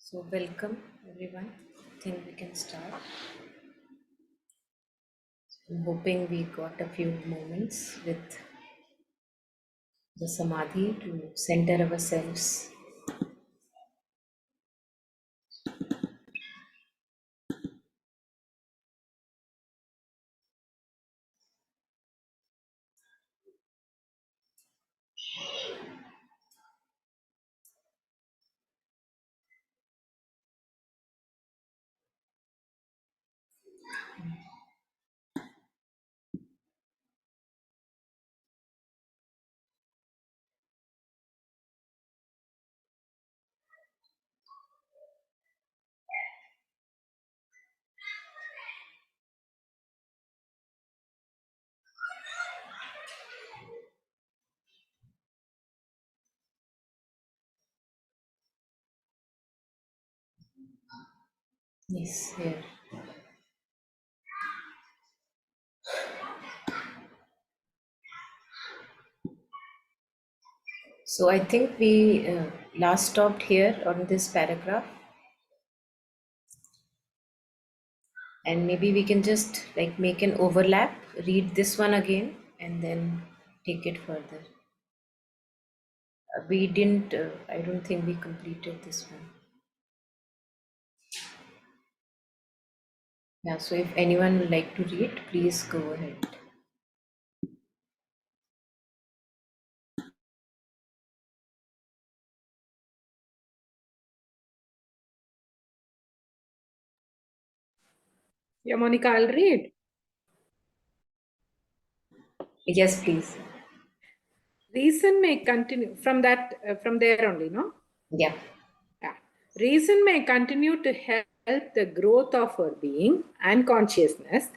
So welcome everyone. I think we can start. I'm hoping we got a few moments with the samadhi to center ourselves. Yes, here. So I think we last stopped here on this paragraph, and maybe we can just like make an overlap, read this one again, and then take it further. We didn't. I don't think we completed this one. Yeah. So if anyone would like to read, please go ahead. Yeah, Monica, I'll read. Yes, please. Reason may continue from there only, no? Yeah. Yeah. Reason may continue to help the growth of our being and consciousness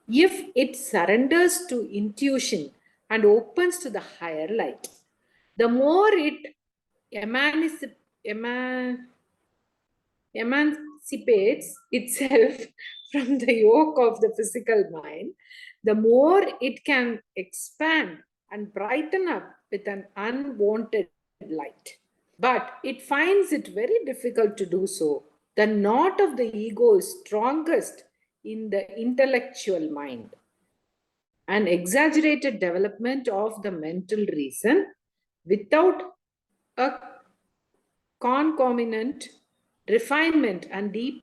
if it surrenders to intuition and opens to the higher light. The more it emancipates emancipates itself from the yoke of the physical mind, the more it can expand and brighten up with an unwanted light. But it finds it very difficult to do so. The knot of the ego is strongest in the intellectual mind. An exaggerated development of the mental reason without a concomitant refinement and deepening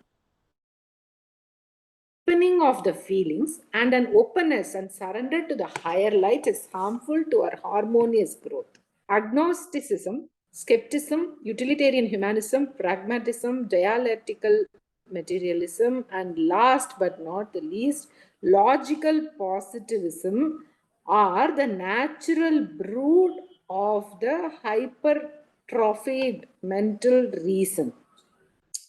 of the feelings and an openness and surrender to the higher light is harmful to our harmonious growth. Agnosticism, skepticism, utilitarian humanism, pragmatism, dialectical materialism, and last but not the least, logical positivism are the natural brood of the hypertrophied mental reason.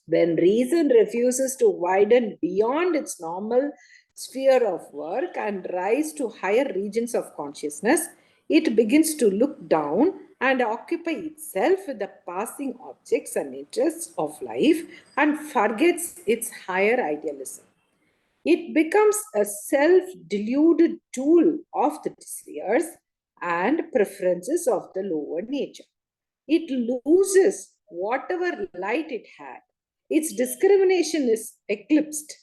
When reason refuses to widen beyond its normal sphere of work and rise to higher regions of consciousness, it begins to look down and occupy itself with the passing objects and interests of life and forgets its higher idealism. It becomes a self deluded tool of the desires and preferences of the lower nature. It loses whatever light it had. Its discrimination is eclipsed,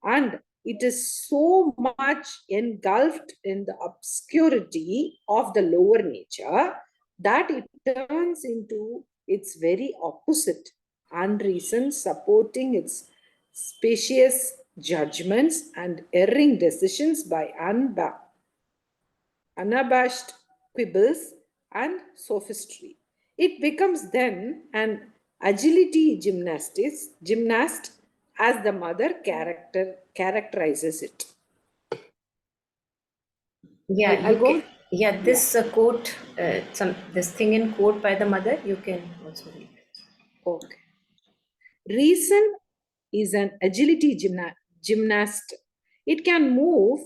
and it is so much engulfed in the obscurity of the lower nature that it turns into its very opposite, unreason, supporting its specious judgments and erring decisions by unabashed quibbles and sophistry. It becomes then an agility gymnast as the mother characterizes it. Yeah, I'll you go. can. Yeah, Yeah. this quote, this thing in quote by the mother, you can also read. Okay. Reason is an agility gymnast. It can move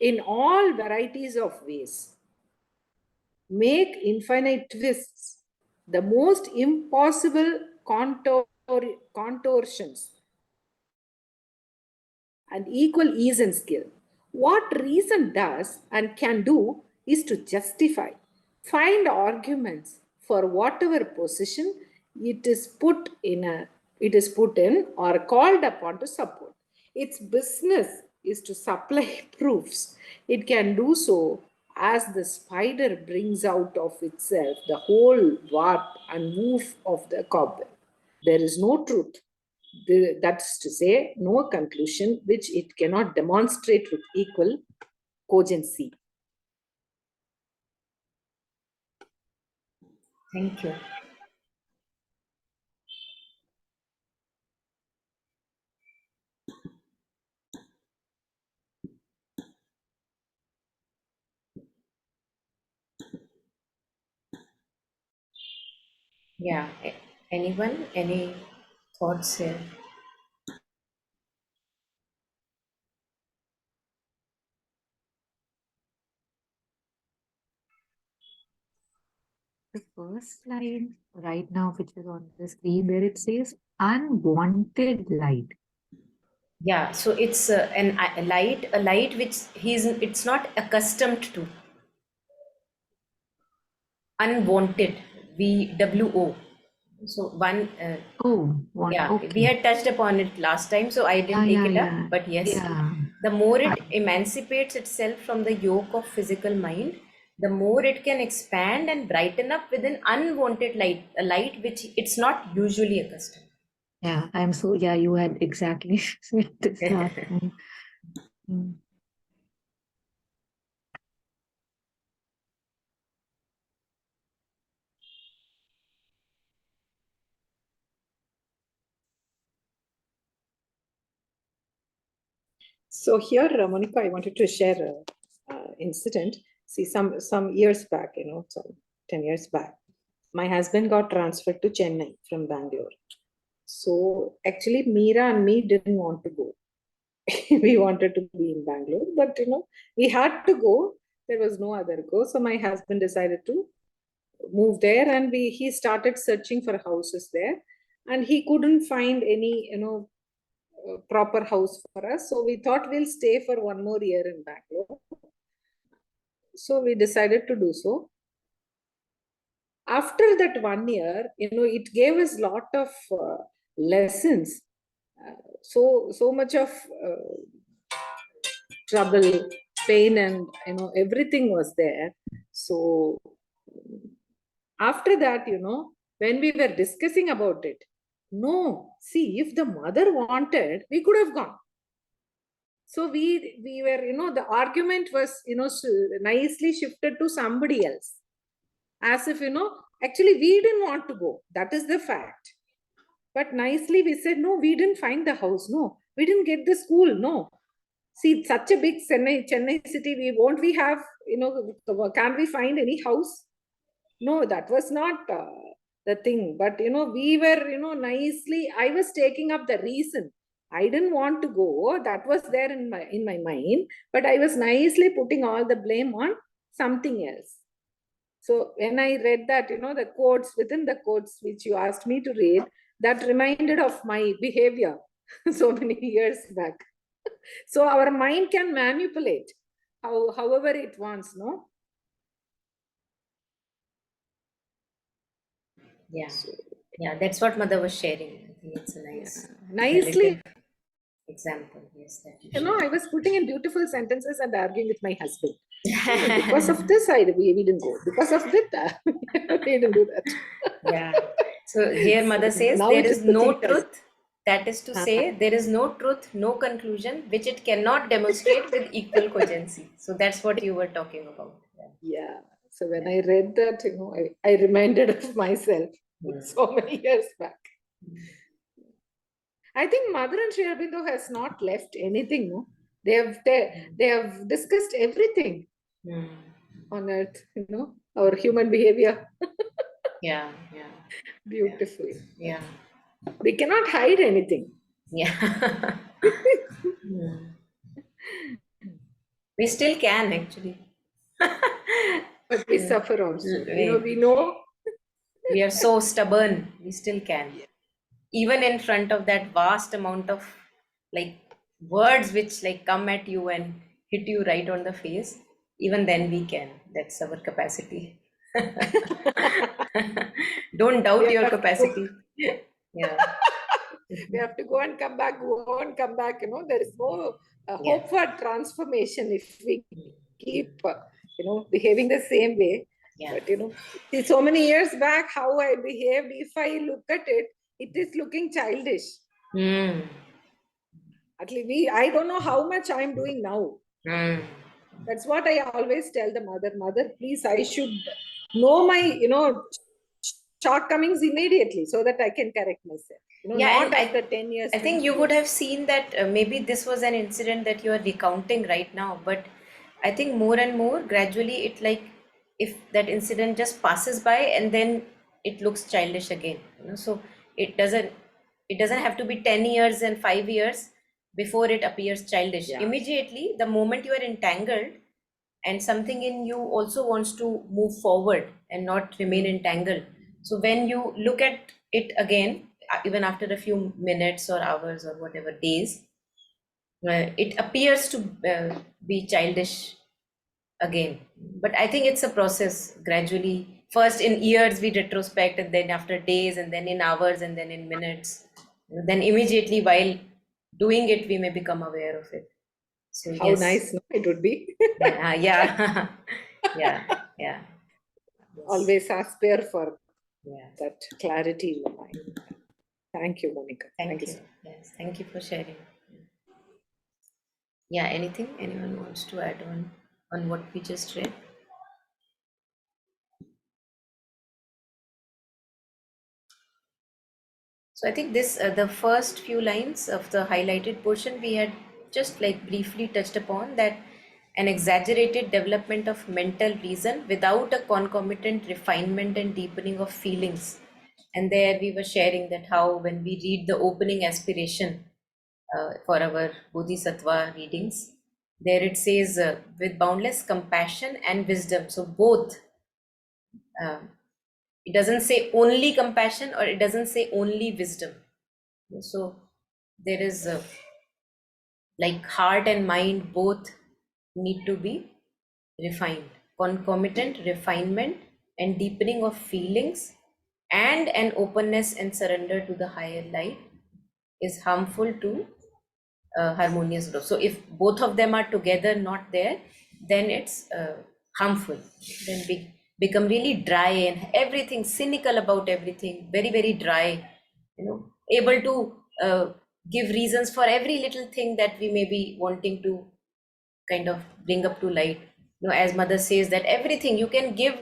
in all varieties of ways, make infinite twists, the most impossible contortions, and equal ease and skill. What reason does and can do is to justify, find arguments for whatever position it is put in a it is put in or called upon to support. Its business is to supply proofs. It can do so as the spider brings out of itself the whole warp and woof of the cobweb. There is no truth, that's to say, no conclusion which it cannot demonstrate with equal cogency. Thank you. Yeah. Anyone? Any thoughts here? The first line right now, which is on the screen, where it says unwanted light. Yeah. So it's a light which it's not accustomed to. Unwanted. WO. So one. Oh, Yeah, we okay. had touched upon it last time, so I Yeah, didn't take yeah, it up. yeah. But yes, Yeah. the more I, it emancipates itself from the yoke of physical mind, the more it can expand and brighten up with an unwanted light, a light which it's not usually accustomed. yeah, I'm so, yeah, you had exactly said this last time. Mm. So here, Monica, I wanted to share an incident. See, some years back, so 10 years back, my husband got transferred to Chennai from Bangalore. So actually, Meera and me didn't want to go. We wanted to be in Bangalore, but we had to go. There was no other go. So my husband decided to move there, and he started searching for houses there, and he couldn't find any proper house for us. So we thought we'll stay for one more year in Bangalore. So we decided to do so. After that 1 year, it gave us lot of lessons. So much of trouble, pain, and everything was there. So after that, when we were discussing about it, no, see, if the mother wanted, we could have gone. So we were, the argument was, nicely shifted to somebody else, as if, actually we didn't want to go. That is the fact. But nicely we said, no, we didn't find the house. No, we didn't get the school. No. See, such a big Chennai city, we have, can we find any house? No, that was not the thing. But, we were, nicely, I was taking up the reason. I didn't want to go. That was there in my mind. But I was nicely putting all the blame on something else. So when I read that, the quotes within the quotes which you asked me to read, that reminded of my behavior so many years back. So our mind can manipulate however it wants, no? Yeah, So, yeah, that's what mother was sharing. I think it's a nice nicely, relative example. Yes, that you I shared. was putting in beautiful sentences and arguing with my husband. Because of this, we didn't go. Because of that, we didn't do that. Yeah. So here So mother says now there it is is the no teachers. truth. That is to say, there is no truth, no conclusion, which it cannot demonstrate with equal cogency. So that's what you were talking about. Yeah. Yeah. So when Yeah. I read that, I reminded of myself Hmm. so many years back. I think Mother and Sri Aurobindo has not left anything. No, they have discussed everything Hmm. on earth. Our human behavior Yeah, yeah, yeah, beautifully. yeah, We cannot hide anything. yeah. Hmm. We still can actually. But we Yeah. suffer also. We We, know. we are so stubborn. We still can. Yeah. Even in front of that vast amount of like words which like come at you and hit you right on the face, even then we can. That's our capacity. Don't We doubt your have to. capacity. Yeah. We have to go and come back, go and come back. There is no Yeah. hope for transformation if we keep, behaving the same way. Yeah. But, see, so many years back, how I behaved, if I look at it, it is looking childish. Mm. At least I don't know how much I'm doing now. Mm. That's what I always tell the mother, please, I should know my, shortcomings immediately so that I can correct myself. Yeah, Not and after 10 years, I think 20 you would years. have seen that maybe this was an incident that you are recounting right now, but I think more and more gradually it like if that incident just passes by and then it looks childish again, so it doesn't it doesn't have to be 10 years and 5 years before it appears childish. Yeah. Immediately, the moment you are entangled and something in you also wants to move forward and not remain entangled. So when you look at it again, even after a few minutes or hours or whatever days, it appears to be childish again. But I think it's a process gradually. First in years we retrospect, and then after days, and then in hours, and then in minutes. Then immediately while doing it, we may become aware of it. So How yes, nice it would be. yeah, yeah, yeah, yeah. Yes. Always aspire for Yeah. that clarity in the mind. Thank you, Monica. Thank Thank you you. so much. Yes. Thank you for sharing. Yeah. Anything anyone wants to add on what we just read? So I think this the first few lines of the highlighted portion we had just like briefly touched upon that an exaggerated development of mental reason without a concomitant refinement and deepening of feelings. And there we were sharing that how when we read the opening aspiration for our Bodhisattva readings, there it says with boundless compassion and wisdom. So both. Um, it doesn't say only compassion or it doesn't say only wisdom. So there is like heart and mind both need to be refined, concomitant refinement and deepening of feelings and an openness and surrender to the higher light is harmful to harmonious growth. So if both of them are together, not there, then it's harmful. Then we become really dry and everything cynical about everything, very very dry. Able to give reasons for every little thing that we may be wanting to kind of bring up to light. As mother says that everything you can give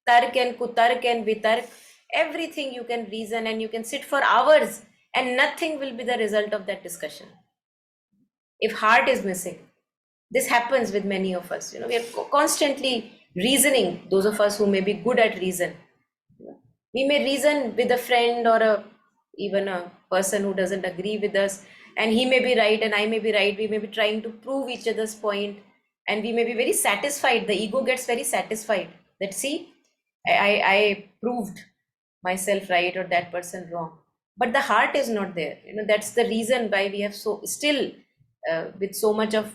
tark and kutark and vitark, everything you can reason and you can sit for hours and nothing will be the result of that discussion if heart is missing. This happens with many of us. We are constantly reasoning. Those of us who may be good at reason, we may reason with a friend or even a person who doesn't agree with us, and he may be right and I may be right. We may be trying to prove each other's point, and we may be very satisfied. The ego gets very satisfied that, see, I proved myself right or that person wrong. But the heart is not there. That's the reason why we have so still, with so much of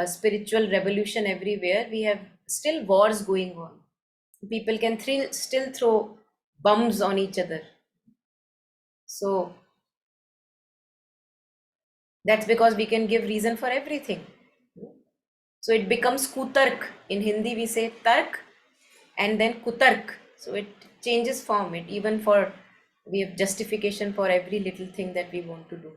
spiritual revolution everywhere, we have still wars going on. People can still throw bums on each other. So that's because we can give reason for everything. So it becomes kutark. In Hindi we say tark and then kutark. So it changes form. It even for we have justification for every little thing that we want to do.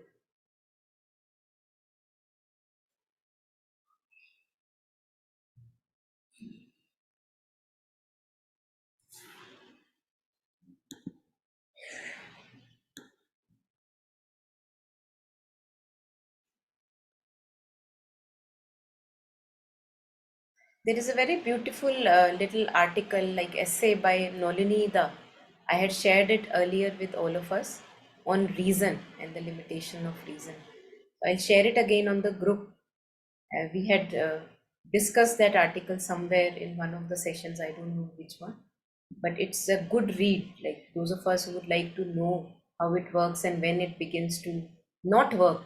There is a very beautiful little article, like essay by Nolini Da. I had shared it earlier with all of us on reason and the limitation of reason. I'll share it again on the group. We had discussed that article somewhere in one of the sessions. I don't know which one, but it's a good read. Like those of us who would like to know how it works and when it begins to not work.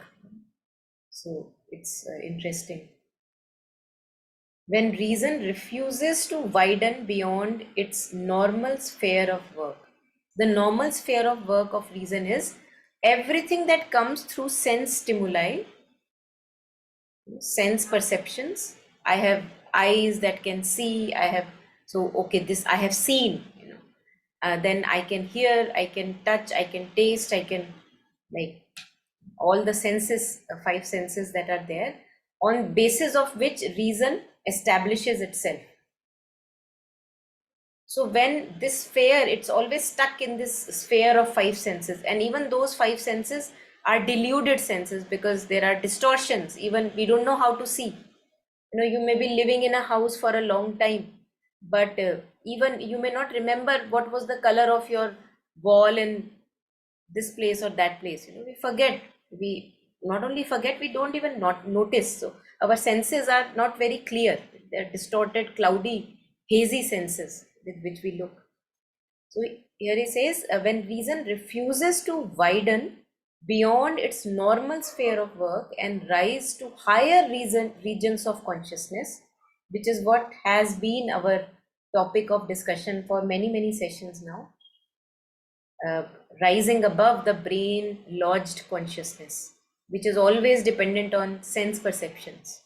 So it's interesting. When reason refuses to widen beyond its normal sphere of work. The normal sphere of work of reason is everything that comes through sense stimuli, sense perceptions. I have eyes that can see. I have, so okay, this I have seen, then I can hear, I can touch, I can taste, I can, like, all the senses, five senses that are there, on basis of which reason establishes itself. So when this sphere, it's always stuck in this sphere of five senses, and even those five senses are deluded senses because there are distortions. Even we don't know how to see. You may be living in a house for a long time, but even you may not remember what was the color of your wall in this place or that place. We forget. We not only forget, we don't even not notice. So our senses are not very clear. They're distorted, cloudy, hazy senses with which we look. So here he says, when reason refuses to widen beyond its normal sphere of work and rise to higher regions of consciousness, which is what has been our topic of discussion for many, many sessions now, rising above the brain lodged consciousness, which is always dependent on sense perceptions.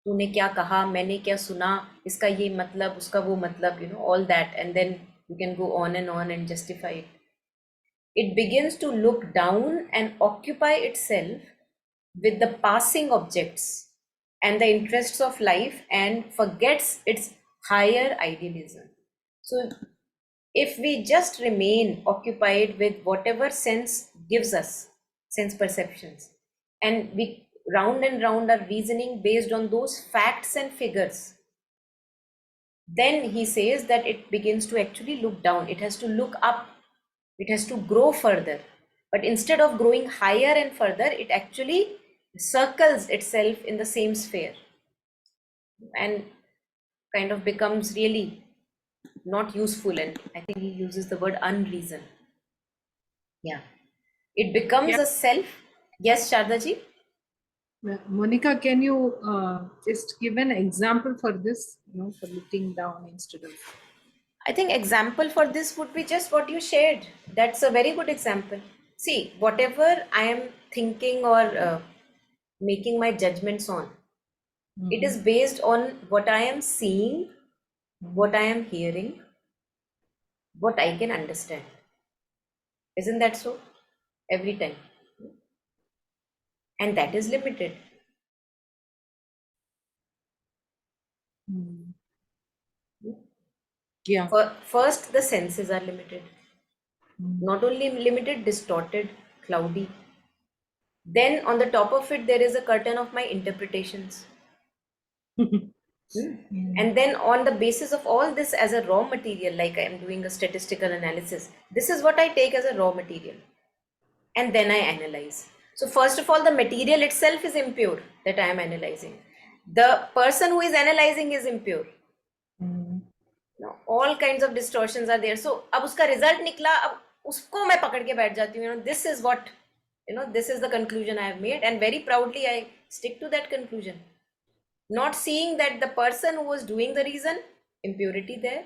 तूने क्या कहा, मैंने क्या सुना, इसका ये मतलब, उसका वो मतलब, all that, and then you can go on and justify it. It begins to look down and occupy itself with the passing objects and the interests of life and forgets its higher idealism. So if we just remain occupied with whatever sense gives us, sense perceptions, and we round and round our reasoning based on those facts and figures, then he says that it begins to actually look down. It has to look up. It has to grow further. But instead of growing higher and further, it actually circles itself in the same sphere and kind of becomes really not useful. And I think he uses the word unreason. Yeah. It becomes a self. Yes, Shardaji? Monica, can you just give an example for this, for looking down instead of... I think example for this would be just what you shared. That's a very good example. See, whatever I am thinking or making my judgments on, it is based on what I am seeing, what I am hearing, what I can understand. Isn't that so? Every time. And that is limited. Yeah. First, the senses are limited. Not only limited, distorted, cloudy. Then on the top of it, there is a curtain of my interpretations. And then on the basis of all this as a raw material, like I am doing a statistical analysis, this is what I take as a raw material. And then I analyze. So first of all, the material itself is impure that I am analyzing. The person who is analyzing is impure. All kinds of distortions are there. So अब उसका result निकला, अब उसको मैं पकड़ के बैठ जाती हूँ. This is what, this is the conclusion I have made, and very proudly I stick to that conclusion. Not seeing that the person who was doing the reason, impurity there,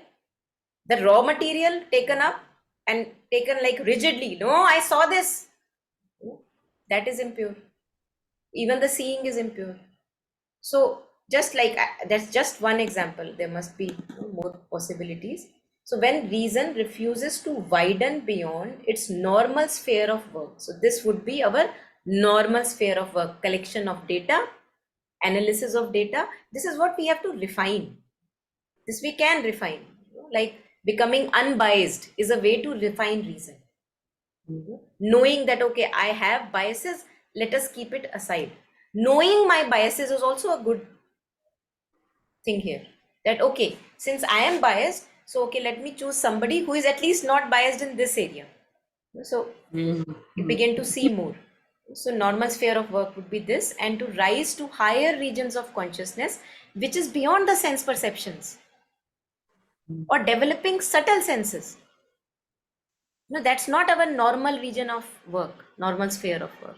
the raw material taken up and taken like rigidly. No, I saw this. That is impure. Even the seeing is impure. So just like that's just one example. There must be more possibilities. So when reason refuses to widen beyond its normal sphere of work, so this would be our normal sphere of work, collection of data, analysis of data. This is what we have to refine. This we can refine. Like becoming unbiased is a way to refine reason. Knowing that, okay, I have biases, let us keep it aside. Knowing my biases is also a good thing here. That, okay, since I am biased, so okay, let me choose somebody who is at least not biased in this area. So you begin to see more. So normal sphere of work would be this, and to rise to higher regions of consciousness, which is beyond the sense perceptions, or developing subtle senses. No, that's not our normal region of work, normal sphere of work.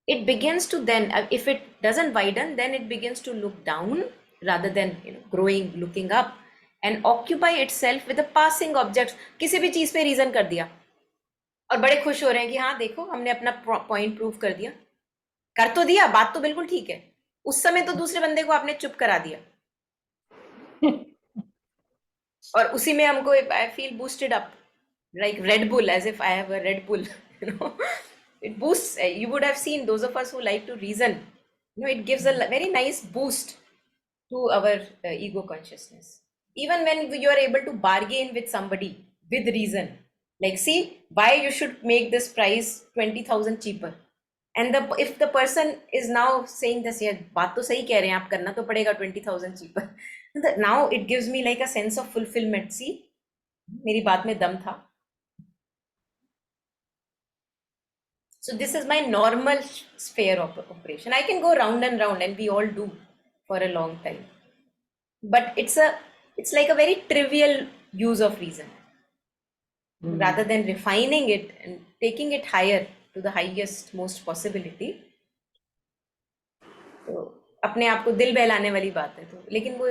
It begins to then, if it doesn't widen, then it begins to look down rather than growing, looking up, and occupy itself with the passing objects. किसी भी चीज पे reason कर दिया. और बड़े खुश हो रहे हैं कि हाँ देखो हमने अपना पॉइंट प्रूव कर तो दिया, बात तो बिल्कुल ठीक है। उस समय तो दूसरे बंदे को आपने चुप करा दिया, और उसी में हमको I feel boosted up like Red Bull, as if I have a Red Bull. you know it boosts. You would have seen those of us who like to reason, it gives a very nice boost to our ego consciousness. Even when you are able to bargain with somebody with reason, like, see why you should make this price 20,000 cheaper, and if the person is now saying this, yeah, baat to sahi keh rahe hain aap, karna to padega 20,000 cheaper. Now it gives me like a sense of fulfillment. See, मेरी बात में दम था. So this is my normal sphere of operation. I can go round and round, and we all do for a long time. But it's like a very trivial use of reason. Rather than refining it and taking it higher to the highest most possibility. तो अपने आप को दिल बहलाने वाली बात है, तो लेकिन वो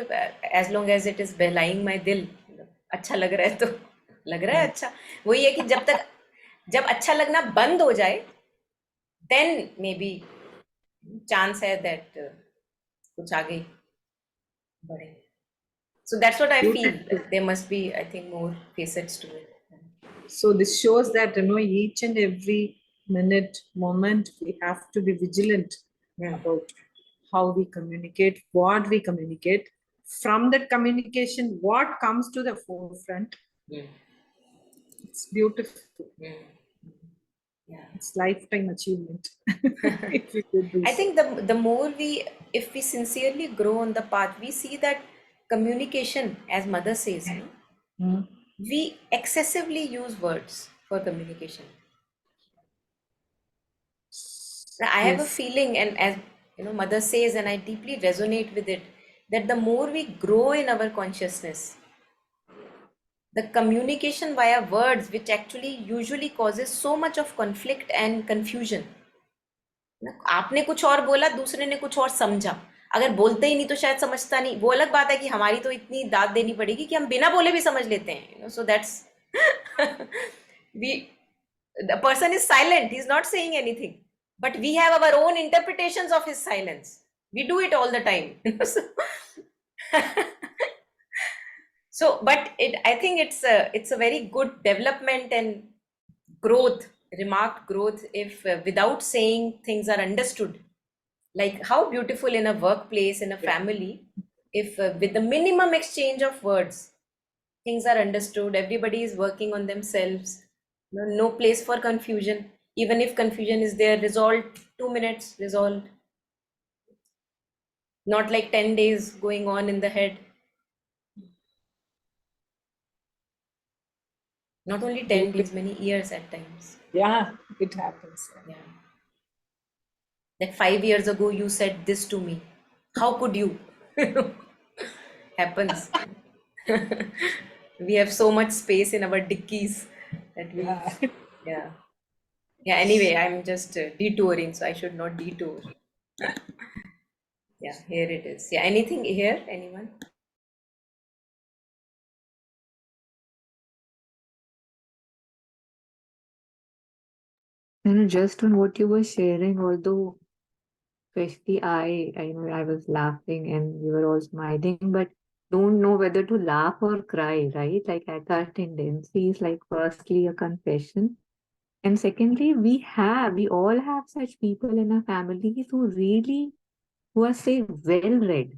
as long as it is बहलाइंग my दिल, अच्छा लग रहा है तो लग रहा है अच्छा. वही है कि जब अच्छा लगना बंद हो जाए, then maybe chance है that कुछ आगे बढ़े. So that's what I feel. There must be, I think, more facets to it. So this shows that each and every moment we have to be vigilant about how we communicate, what we communicate. From that communication, what comes to the forefront. It's beautiful. Yeah. It's lifetime achievement. If we could do I so. think the more if we sincerely grow on the path, we see that communication, as mother says, we excessively use words for communication. I have a feeling, and as mother says, and I deeply resonate with it, that the more we grow in our consciousness, the communication via words, which actually usually causes so much of conflict and confusion. आपने कुछ और बोला, दूसरे ने कुछ और समझा. अगर बोलते ही नहीं तो शायद समझता नहीं. वो अलग बात है कि हमारी तो इतनी दाद देनी पड़ेगी कि हम बिना बोले भी समझ लेते हैं. So that's the person is silent, he's not saying anything, but we have our own interpretations of his silence. We do it all the time. So but I think it's a very good development and growth, remarked growth, if without saying things are understood. Like how beautiful in a workplace, in a family, if with the minimum exchange of words, things are understood, everybody is working on themselves, no place for confusion. Even if confusion is there, resolved 2 minutes, resolved. Not like 10 days going on in the head. Not only 10 days, many years at times. Yeah, it happens. Yeah. That 5 years ago you said this to me. How could you? Happens. We have so much space in our dickies that we, yeah. Yeah, anyway, I'm just detouring, so I should not detour. Yeah, here it is. Yeah, anything here? Anyone? Just on what you were sharing, although especially I was laughing and we were all smiling, but don't know whether to laugh or cry, right? Like at our tendencies, like firstly a confession, and secondly we all have such people in our families who are say well read,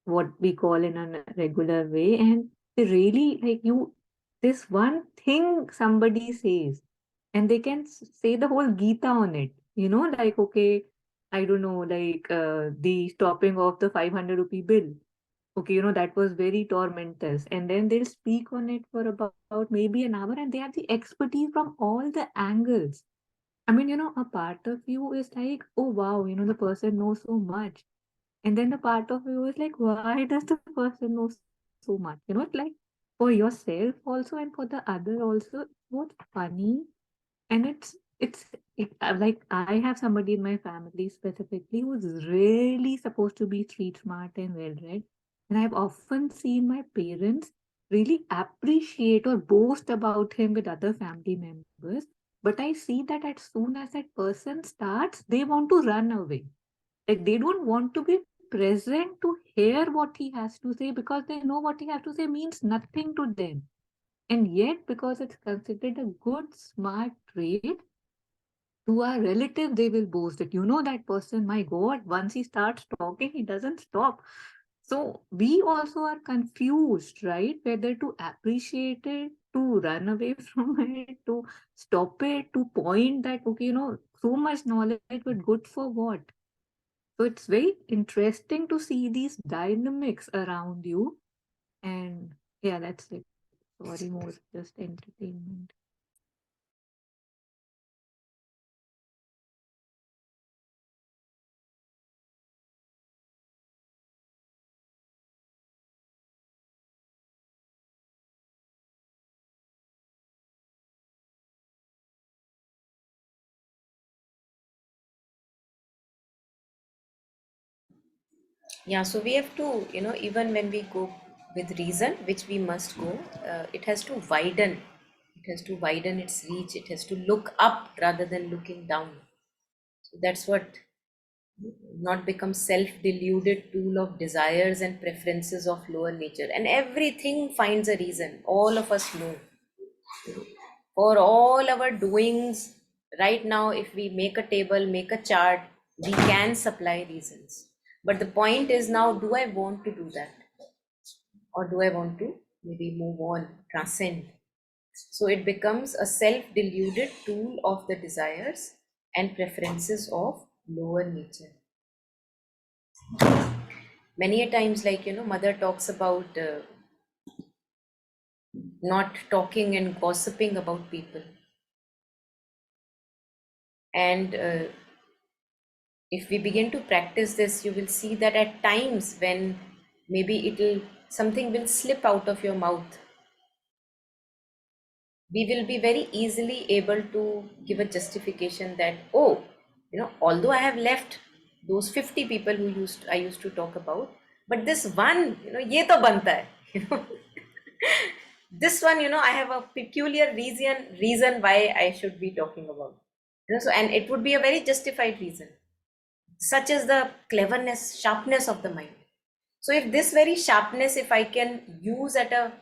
what we call in a regular way, and they really like you. This one thing somebody says, and they can say the whole Gita on it. Like okay, I don't know, like the stopping of the 500 rupee bill. Okay, that was very tormentous, and then they'll speak on it for about maybe an hour, and they have the expertise from all the angles. I mean, a part of you is like, oh wow, the person knows so much. And then the part of you is like, why does the person know so much? It's like for yourself also and for the other also, it's both funny and like I have somebody in my family specifically who's really supposed to be street smart and well read. And I've often seen my parents really appreciate or boast about him with other family members. But I see that as soon as that person starts, they want to run away. Like they don't want to be present to hear what he has to say, because they know what he has to say means nothing to them. And yet, because it's considered a good, smart trait, to our relative, they will boast that, that person, my God, once he starts talking, he doesn't stop. So we also are confused, right? Whether to appreciate it, to run away from it, to stop it, to point that, okay, so much knowledge, but good for what? So it's very interesting to see these dynamics around you. And yeah, that's it. Sorry, more just entertainment. Yeah, so we have to, even when we go with reason, which we must go, it has to widen. It has to widen its reach. It has to look up rather than looking down. So that's what, not become self-deluded tool of desires and preferences of lower nature. And everything finds a reason. All of us know. For all our doings, right now, if we make a table, make a chart, we can supply reasons. But the point is now, do I want to do that? Or do I want to maybe move on, transcend? So it becomes a self-deluded tool of the desires and preferences of lower nature. Many a times, like, mother talks about not talking and gossiping about people. And if we begin to practice this, you will see that at times when maybe something will slip out of your mouth, we will be very easily able to give a justification that, oh, although I have left those 50 people I used to talk about, but this one, ye to banta hai, this one, I have a peculiar reason why I should be talking about. So, and it would be a very justified reason. Such is the cleverness, sharpness of the mind. So if this very sharpness, if I can use at a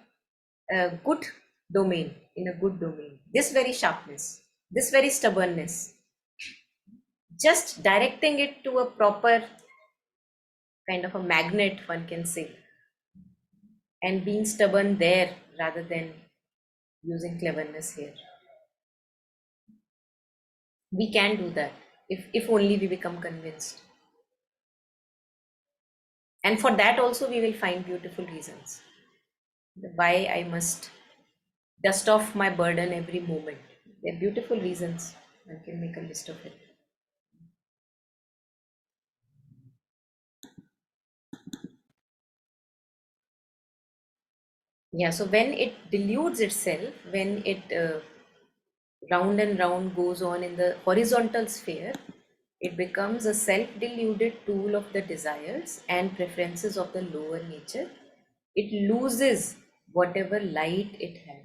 good domain, in a good domain, this very sharpness, this very stubbornness, just directing it to a proper kind of a magnet, one can say, and being stubborn there rather than using cleverness here. We can do that if only we become convinced. And for that also we will find beautiful reasons why I must dust off my burden every moment. They're beautiful reasons. I can make a list of it. Yeah, so when it deludes itself, when it round and round goes on in the horizontal sphere, it becomes a self-deluded tool of the desires and preferences of the lower nature. It loses whatever light it had.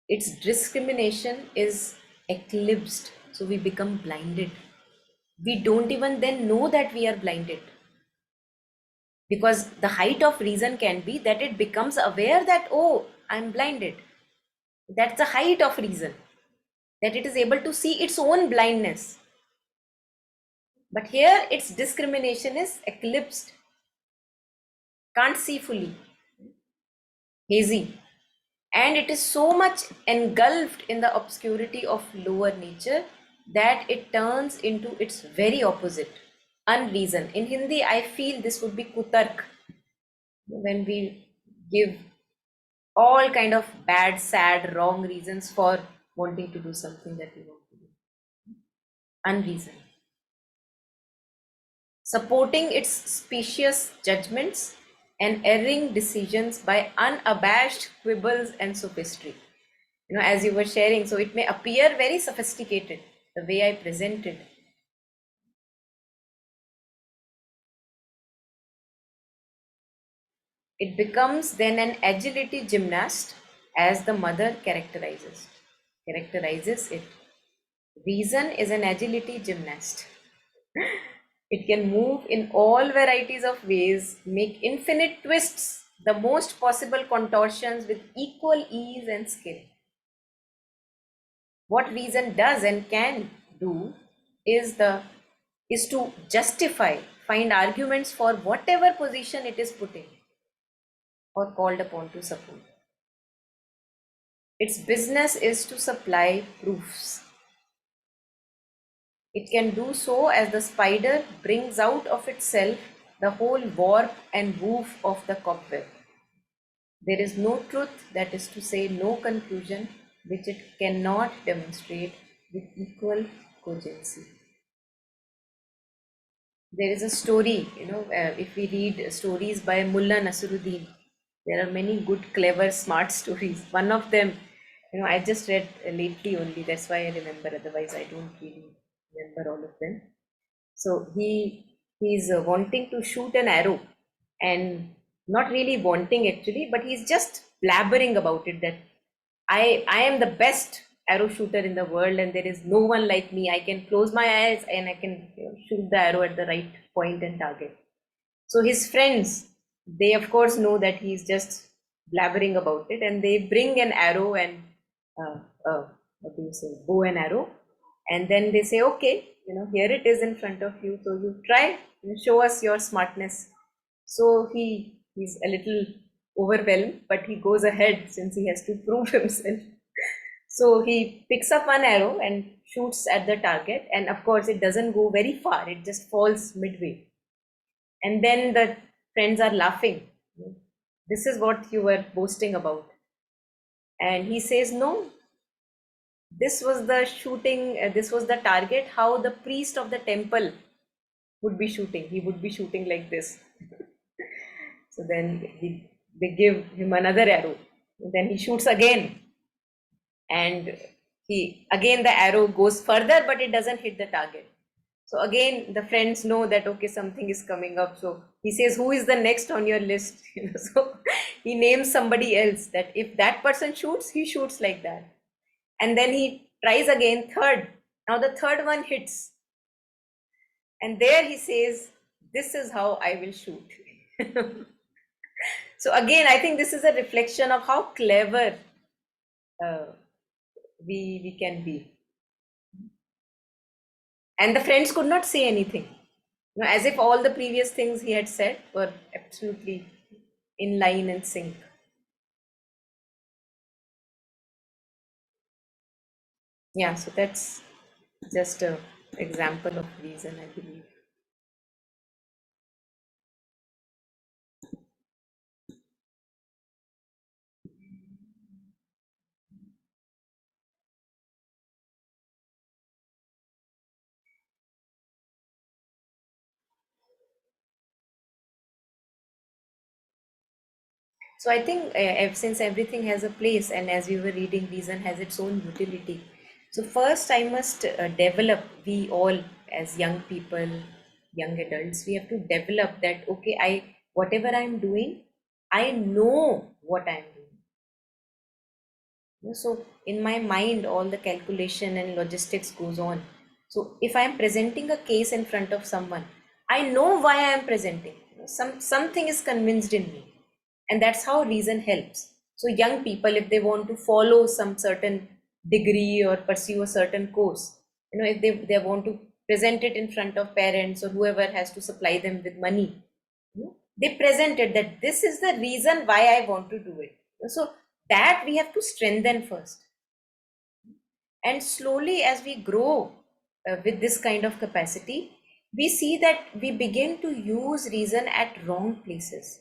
Its discrimination is eclipsed, so we become blinded. We don't even then know that we are blinded, because the height of reason can be that it becomes aware that, oh, I'm blinded. That's the height of reason, that it is able to see its own blindness. But here its discrimination is eclipsed, can't see fully, hazy, and it is so much engulfed in the obscurity of lower nature that it turns into its very opposite, unreason. In Hindi, I feel this would be kutark, when we give all kind of bad, sad, wrong reasons for wanting to do something that we want to do. Unreason. Supporting its specious judgments and erring decisions by unabashed quibbles and sophistry. As you were sharing, so it may appear very sophisticated, the way I presented. It becomes then an agility gymnast as the mother characterizes it. Reason is an agility gymnast. It can move in all varieties of ways, make infinite twists, the most possible contortions with equal ease and skill. What reason does and can do is to justify, find arguments for whatever position it is put in or called upon to support. Its business is to supply proofs. It can do so as the spider brings out of itself the whole warp and woof of the cobweb. There is no truth, that is to say, no conclusion, which it cannot demonstrate with equal cogency. There is a story, if we read stories by Mullah Nasruddin, there are many good, clever, smart stories. One of them, I just read lately only, that's why I remember, otherwise I don't really remember all of them. So he's wanting to shoot an arrow, and not really wanting actually, but he's just blabbering about it that I am the best arrow shooter in the world and there is no one like me. I can close my eyes and I can shoot the arrow at the right point and target. So his friends, they of course know that he's just blabbering about it, and they bring an arrow and what do you say, bow and arrow, and then they say, okay, here it is in front of you, so you try, show us your smartness. So he's a little overwhelmed, but he goes ahead since he has to prove himself. So he picks up one arrow and shoots at the target, and of course it doesn't go very far, it just falls midway. And then the friends are laughing. This is what you were boasting about. And he says, no, this was the shooting, this was the target, how the priest of the temple would be shooting. He would be shooting like this. So then they give him another arrow. Then he shoots again. And again the arrow goes further, but it doesn't hit the target. So again, the friends know that, okay, something is coming up. So he says, who is the next on your list? So he names somebody else, that if that person shoots, he shoots like that. And then he tries again, third. Now the third one hits. And there he says, this is how I will shoot. So again, I think this is a reflection of how clever we can be. And the friends could not say anything, as if all the previous things he had said were absolutely in line and sync. Yeah, so that's just an example of reason, I believe. So I think since everything has a place, and as we were reading, reason has its own utility. So first I must develop, we all as young people, young adults, we have to develop that, okay, whatever I'm doing, I know what I'm doing. So in my mind, all the calculation and logistics goes on. So if I'm presenting a case in front of someone, I know why I am presenting. Something is convinced in me. And that's how reason helps. So young people, if they want to follow some certain degree or pursue a certain course, if they want to present it in front of parents or whoever has to supply them with money, they presented that this is the reason why I want to do it. So that we have to strengthen first. And slowly, as we grow with this kind of capacity, we see that we begin to use reason at wrong places.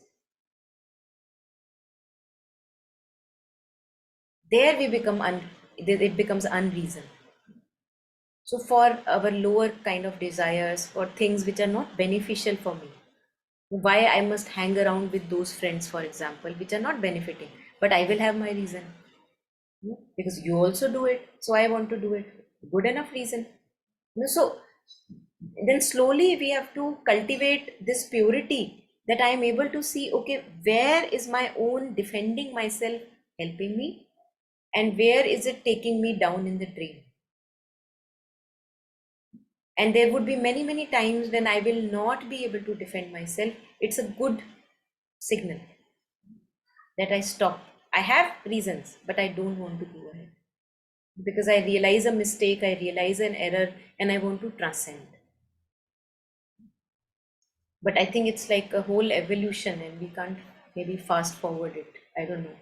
There we become it becomes unreason. So for our lower kind of desires, for things which are not beneficial for me, why I must hang around with those friends, for example, which are not benefiting, but I will have my reason. Because you also do it, so I want to do it. Good enough reason. So then slowly we have to cultivate this purity, that I am able to see, okay, where is my own defending myself helping me, and where is it taking me down in the drain. And there would be many, many times when I will not be able to defend myself. It's a good signal that I stop. I have reasons, but I don't want to go ahead because I realize a mistake, I realize an error, and I want to transcend. But I think it's like a whole evolution, and we can't maybe fast forward it. I don't know.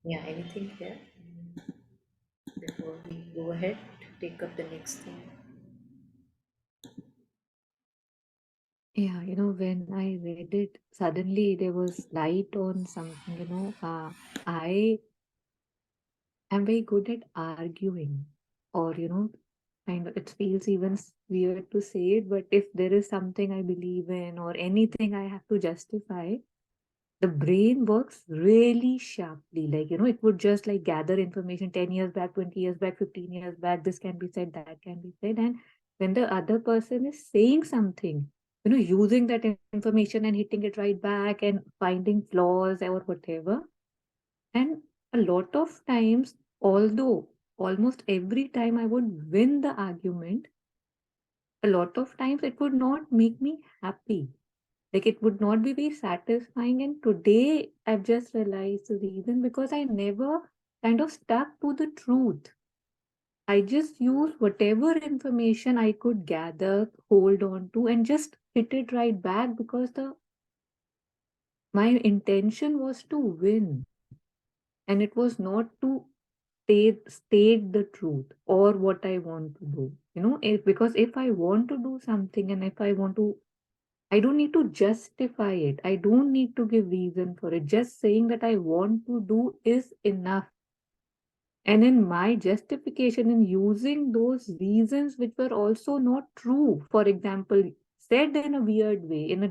Yeah, anything here before we go ahead to take up the next thing? Yeah, when I read it, suddenly there was light on something, I am very good at arguing, or, kind of, it feels even weird to say it, but if there is something I believe in or anything I have to justify, the brain works really sharply. Like, it would just like gather information 10 years back, 20 years back, 15 years back, this can be said, that can be said. And when the other person is saying something, using that information and hitting it right back and finding flaws or whatever. And a lot of times, although almost every time I would win the argument, a lot of times it would not make me happy. Like it would not be very satisfying. And today I've just realized the reason because I never kind of stuck to the truth. I just used whatever information I could gather, hold on to, and just hit it right back because the my intention was to win. And it was not to state the truth or what I want to do. Because if I want to do something and if I want to, I don't need to justify it. I don't need to give reason for it. Just saying that I want to do is enough. And in my justification in using those reasons which were also not true, for example, said in a weird way, in a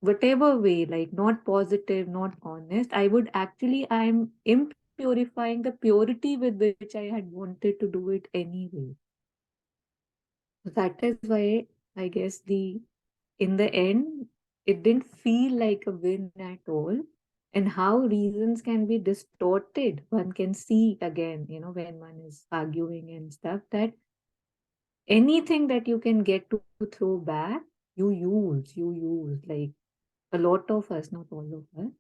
whatever way, like not positive, not honest, I'm impurifying the purity with which I had wanted to do it anyway. That is why I guess in the end, it didn't feel like a win at all. And how reasons can be distorted, one can see again, when one is arguing and stuff, that anything that you can get to throw back, you use, like a lot of us, not all of us.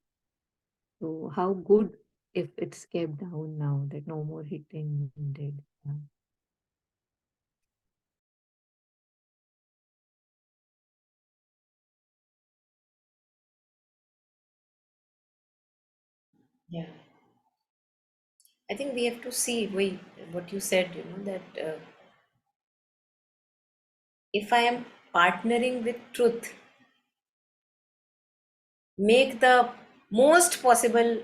So how good if it's kept down now that no more hitting needed. Yeah. I think we have to see, wait, what you said, that if I am partnering with truth, make the most possible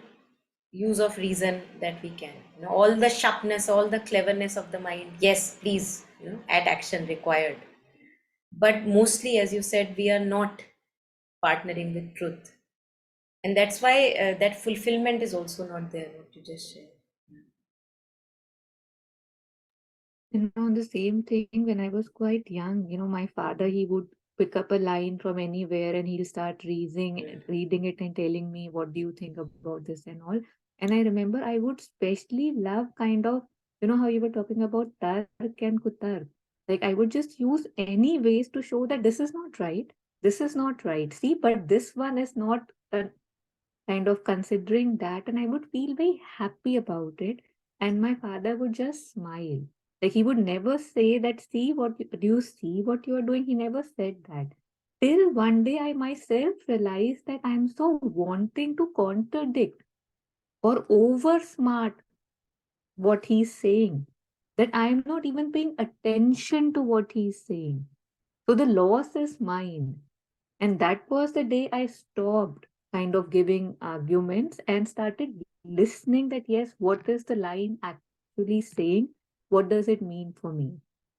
use of reason that we can. All the sharpness, all the cleverness of the mind, yes, please, add action required. But mostly, as you said, we are not partnering with truth. And that's why that fulfillment is also not there, what you just said. The same thing when I was quite young, my father, he would pick up a line from anywhere and he'll start reading it and telling me, what do you think about this and all. And I remember I would especially love kind of, how you were talking about tark and kutark. Like I would just use any ways to show that this is not right. This is not right. See, but this one is not kind of considering that, and I would feel very happy about it. And my father would just smile. Like he would never say that, see what do you see what you are doing? He never said that. Till one day I myself realized that I'm so wanting to contradict or over smart what he's saying that I'm not even paying attention to what he's saying. So the loss is mine. And that was the day I stopped kind of giving arguments and started listening that, yes, what is the line actually saying? What does it mean for me?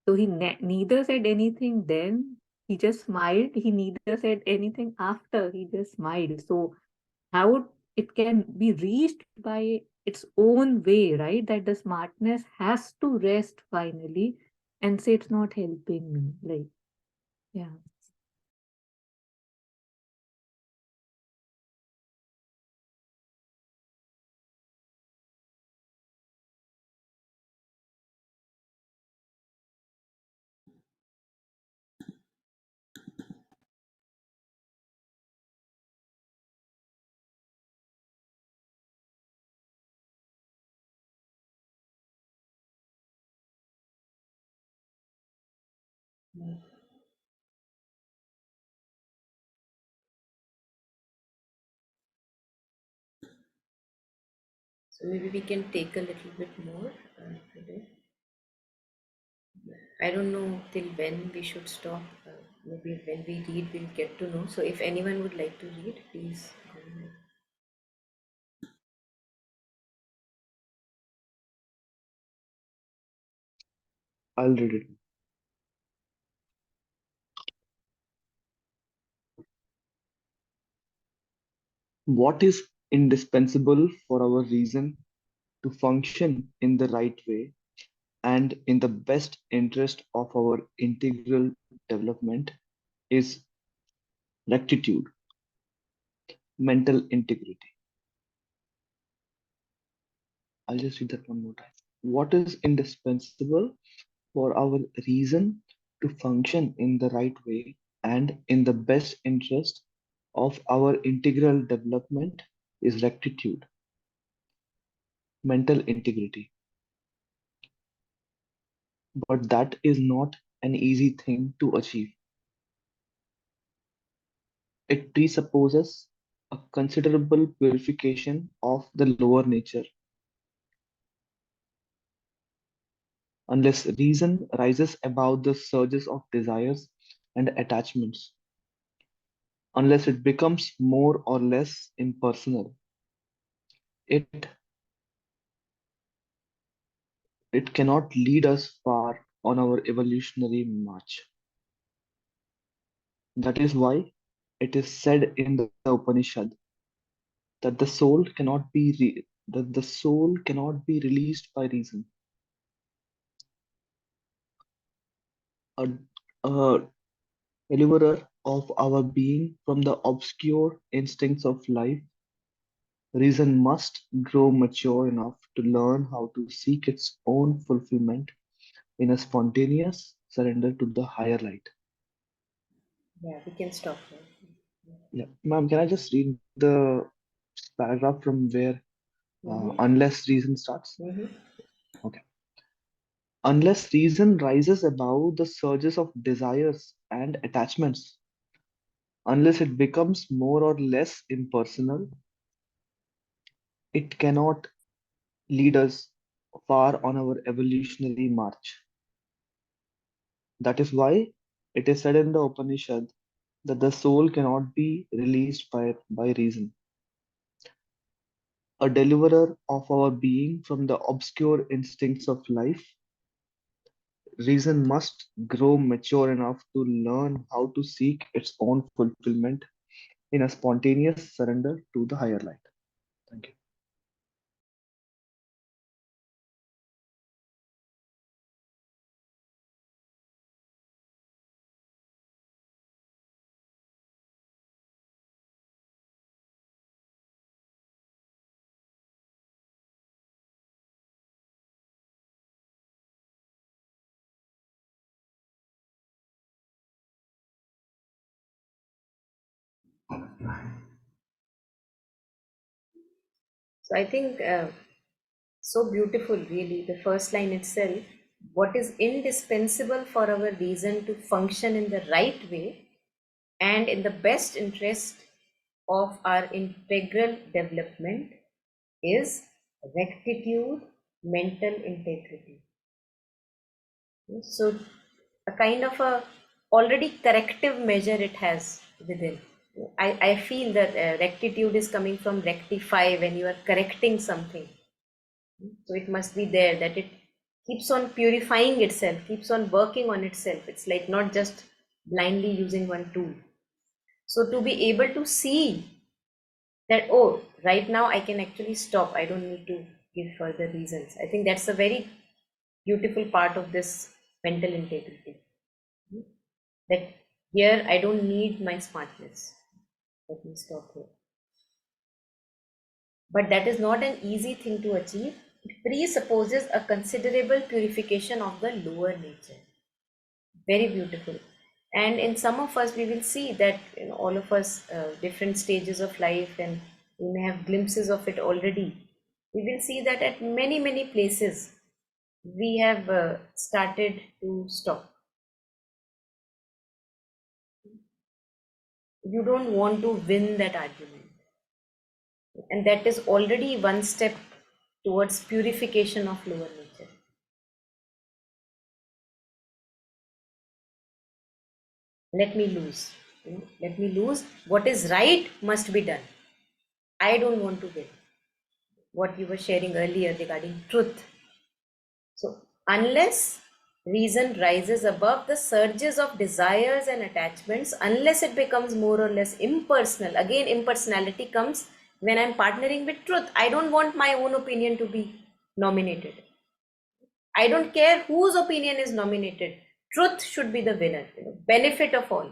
So he neither said anything then, he just smiled. He neither said anything after, he just smiled. So how it can be reached by its own way, right? That the smartness has to rest finally and say it's not helping me. Like, yeah. So maybe we can take a little bit more today. I don't know till when we should stop. Maybe when we read, we'll get to know. So if anyone would like to read, please go ahead. I'll read it. What is indispensable for our reason to function in the right way and in the best interest of our integral development is rectitude, mental integrity. I'll just read that one more time. What is indispensable for our reason to function in the right way and in the best interest of our integral development is rectitude, mental integrity. But that is not an easy thing to achieve. It presupposes a considerable purification of the lower nature. Unless reason rises above the surges of desires and attachments, unless it becomes more or less impersonal, it it cannot lead us far on our evolutionary march. That is why it is said in the Upanishad that the soul cannot be released by reason. A, a deliverer of our being from the obscure instincts of life, reason must grow mature enough to learn how to seek its own fulfillment in a spontaneous surrender to the higher light. Yeah, we can stop here. Yeah, ma'am, can I just read the paragraph from where Mhm. unless reason starts? Mhm. Okay. Unless reason rises above the surges of desires and attachments, unless it becomes more or less impersonal, it cannot lead us far on our evolutionary march. That is why it is said in the Upanishad that the soul cannot be released by reason. A deliverer of our being from the obscure instincts of life, reason must grow mature enough to learn how to seek its own fulfillment in a spontaneous surrender to the higher light. Thank you. So I think so beautiful, really. The first line itself, what is indispensable for our reason to function in the right way and in the best interest of our integral development is rectitude, mental integrity. So, a kind of a already corrective measure it has within. I feel that rectitude is coming from rectify when you are correcting something. So it must be there that it keeps on purifying itself, keeps on working on itself. It's like not just blindly using one tool. So to be able to see that, oh, right now I can actually stop, I don't need to give further reasons. I think that's a very beautiful part of this mental integrity. That here I don't need my smartness. Let me stop here. But that is not an easy thing to achieve. It presupposes a considerable purification of the lower nature. Very beautiful. And in some of us, we will see that in all of us, different stages of life, and we may have glimpses of it already. We will see that at many, many places, we have started to stop. You don't want to win that argument. And that is already one step towards purification of lower nature. Let me lose. Let me lose. What is right must be done. I don't want to win. What you were sharing earlier regarding truth. So, unless reason rises above the surges of desires and attachments, unless it becomes more or less impersonal, again, impersonality comes when I'm partnering with truth. I don't want my own opinion to be nominated. I don't care whose opinion is nominated. Truth should be the winner, benefit of all.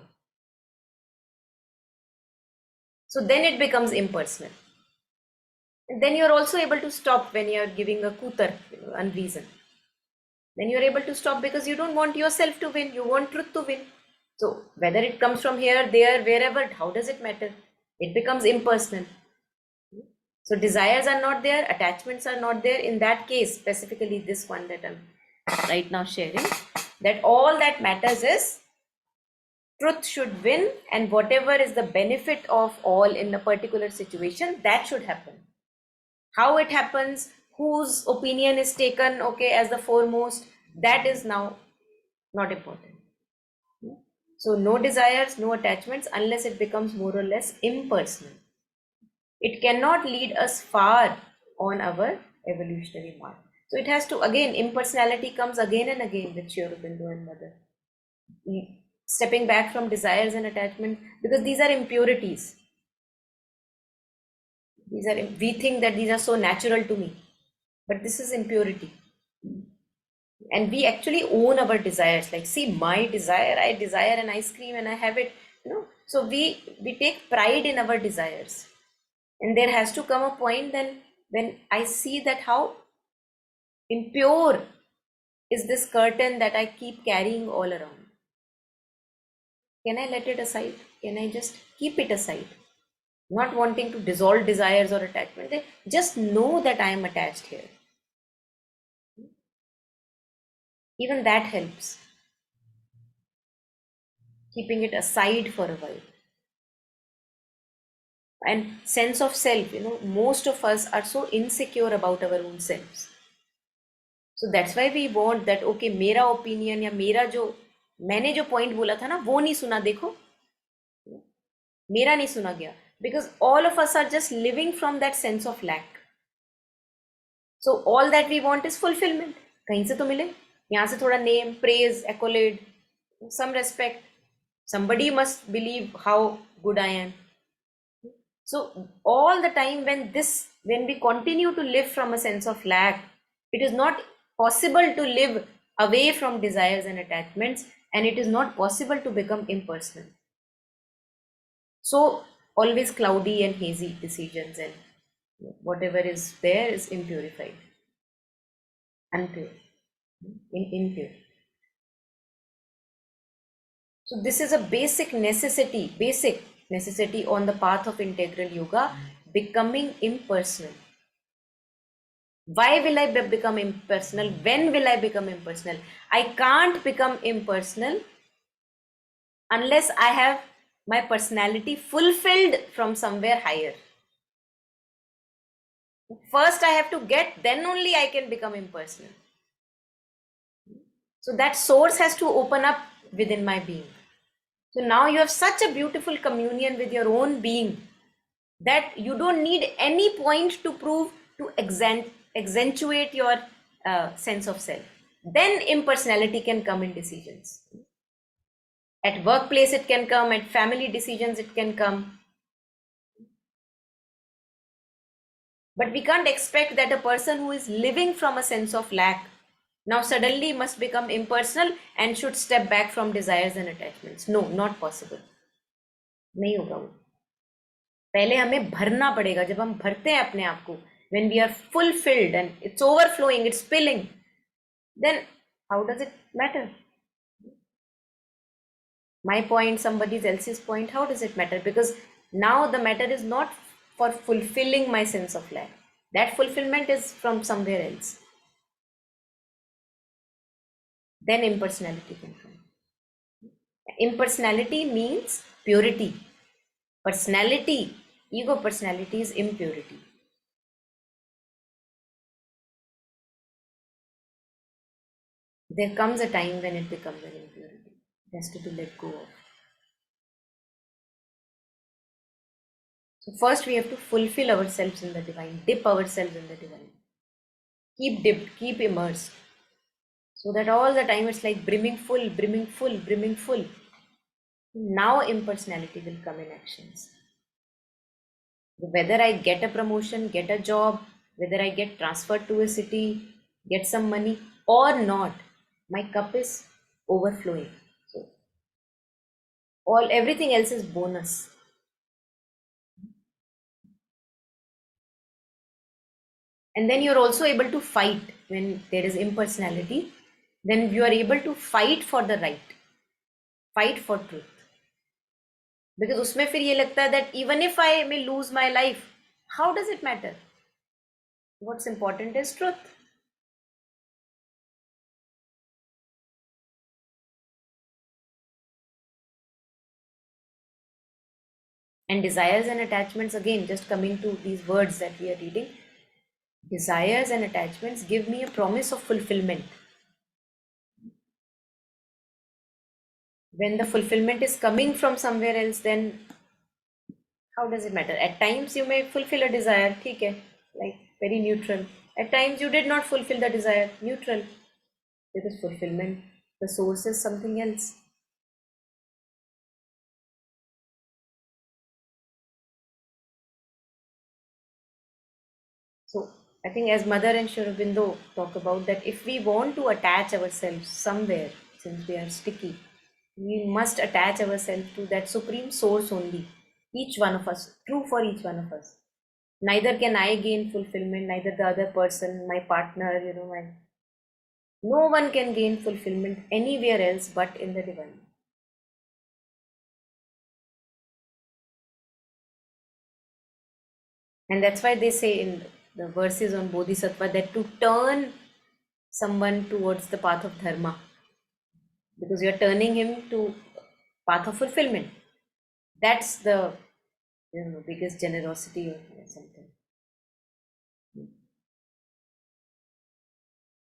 So then it becomes impersonal. And then you're also able to stop when you're giving a kutar, unreason. Then you're able to stop because you don't want yourself to win, you want truth to win. So whether it comes from here, there, wherever, how does it matter? It becomes impersonal. So desires are not there, attachments are not there. In that case, specifically this one that I'm right now sharing, that all that matters is truth should win, and whatever is the benefit of all in a particular situation, that should happen. How it happens, whose opinion is taken, okay, as the foremost, that is now not important. So no desires, no attachments, unless it becomes more or less impersonal. It cannot lead us far on our evolutionary mark. So it has to, again, impersonality comes again and again with Sri Aurobindo and Mother. Stepping back from desires and attachment, because these are impurities. We think that these are so natural to me, but this is impurity. And we actually own our desires. Like, see, my desire, I desire an ice cream and I have it. So we take pride in our desires. And there has to come a point then when I see that how impure is this curtain that I keep carrying all around. Can I let it aside? Can I just keep it aside? Not wanting to dissolve desires or attachment. Just know that I am attached here. Even that helps. Keeping it aside for a while. And sense of self, most of us are so insecure about our own selves. So that's why we want that, okay, मेरा opinion या मेरा जो मैंने जो point बोला था ना वो नहीं सुना, देखो मेरा नहीं सुना गया, because all of us are just living from that sense of lack. So all that we want is fulfillment. कहीं से तो मिले, यहाँ से थोड़ा name, praise, accolade, some respect. Somebody must believe how good I am. So all the time when we continue to live from a sense of lack, it is not possible to live away from desires and attachments, and it is not possible to become impersonal. So always cloudy and hazy decisions, and whatever is there is impurified, unpure, impure. So this is a basic necessity on the path of integral yoga, becoming impersonal. Why will I become impersonal? When will I become impersonal? I can't become impersonal unless I have my personality fulfilled from somewhere higher. First I have to get, then only I can become impersonal. So that source has to open up within my being. So now you have such a beautiful communion with your own being that you don't need any point to prove, to accentuate your sense of self. Then impersonality can come in decisions. At workplace it can come, at family decisions it can come. But we can't expect that a person who is living from a sense of lack now suddenly must become impersonal and should step back from desires and attachments. No, not possible. नहीं होगा वो. पहले हमें भरना पड़ेगा. जब हम भरते हैं अपने आप को, when we are fulfilled and it's overflowing, it's spilling, then how does it matter? My point, somebody else's point, how does it matter? Because now the matter is not for fulfilling my sense of lack. That fulfillment is from somewhere else. Then impersonality can come. Impersonality means purity. Personality, ego personality is impurity. There comes a time when it becomes an impurity. It has to be let go of. So first we have to fulfill ourselves in the divine, dip ourselves in the divine. Keep dipped, keep immersed. So that all the time it's like brimming full, brimming full, brimming full. Now impersonality will come in actions. Whether I get a promotion, get a job, whether I get transferred to a city, get some money or not, my cup is overflowing. So everything else is bonus. And then you're also able to fight when there is impersonality. Then you are able to fight for the right, fight for truth. Because उसमें फिर ये लगता है that even if I may lose my life, how does it matter? What's important is truth. And desires and attachments, again, just coming to these words that we are reading, desires and attachments give me a promise of fulfillment. When the fulfillment is coming from somewhere else, then how does it matter? At times you may fulfill a desire, theek hai, like very neutral. At times you did not fulfill the desire, neutral. Because fulfillment, the source is something else. So I think as Mother and Sri Aurobindo talk about that, if we want to attach ourselves somewhere, since we are sticky, we must attach ourselves to that supreme source only. Each one of us, true for each one of us. Neither can I gain fulfillment, neither the other person, my partner, no one can gain fulfillment anywhere else but in the divine. And that's why they say in the verses on Bodhisattva that to turn someone towards the path of dharma, because you're turning him to path of fulfillment. That's the biggest generosity or something.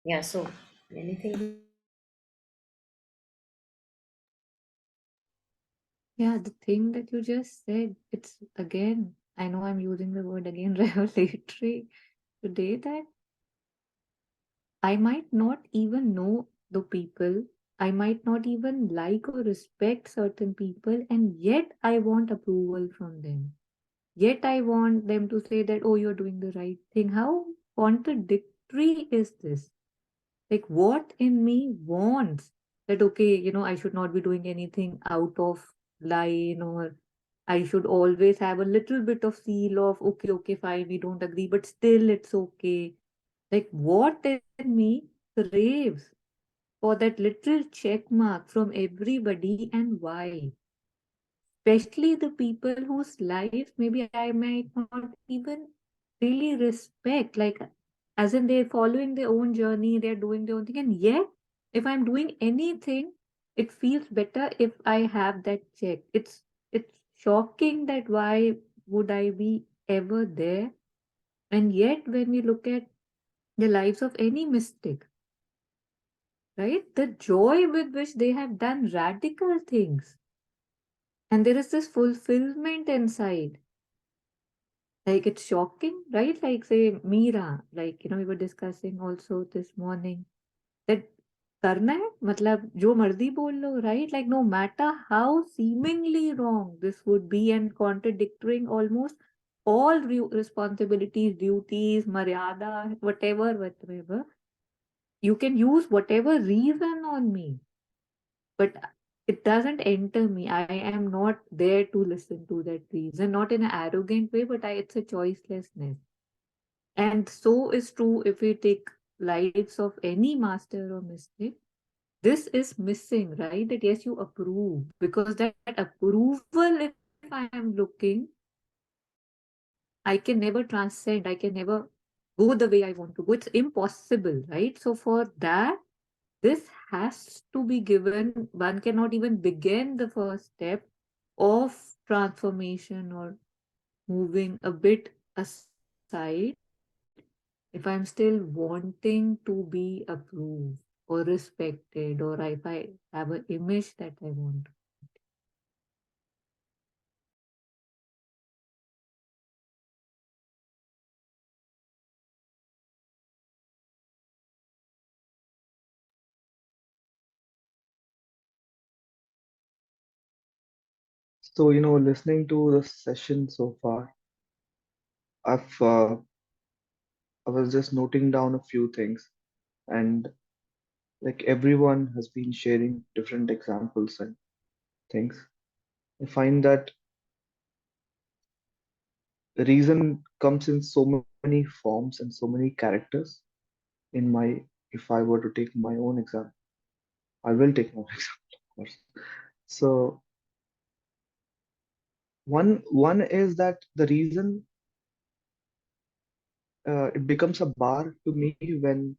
Yeah, so anything? Yeah, the thing that you just said, it's again, I know I'm using the word again, revelatory today, that I might not even know the people, I might not even like or respect certain people, and yet I want approval from them. Yet I want them to say that, oh, you're doing the right thing. How contradictory is this? Like, what in me wants that, okay, I should not be doing anything out of line, or I should always have a little bit of seal of, okay, fine, we don't agree, but still it's okay. Like, what in me craves for that little check mark from everybody, and why? Especially the people whose life maybe I might not even really respect. Like, as in they're following their own journey, they're doing their own thing, and yet, if I'm doing anything, it feels better if I have that check. It's shocking that why would I be ever there? And yet, when we look at the lives of any mystic, right, the joy with which they have done radical things, and there is this fulfillment inside. Like, it's shocking, right? Like, say, Meera, like, we were discussing also this morning that करना है मतलब जो मर्जी बोल लो, right? Like, no matter how seemingly wrong this would be and contradicting almost all responsibilities, duties, maryada, whatever, you can use whatever reason on me, but it doesn't enter me. I am not there to listen to that reason, not in an arrogant way, but it's a choicelessness. And so is true if we take lives of any master or mystic. This is missing, right? That yes, you approve, because that approval, if I am looking, I can never transcend, I can never go the way I want to go. It's impossible, right? So for that, this has to be given. One cannot even begin the first step of transformation or moving a bit aside if I'm still wanting to be approved or respected, or if I have an image that I want. So, listening to the session so far, I've I was just noting down a few things, and like everyone has been sharing different examples and things. I find that the reason comes in so many forms and so many characters. In my, if I were to take my own example, I will take my own example, of course. So one is that the reason it becomes a bar to me when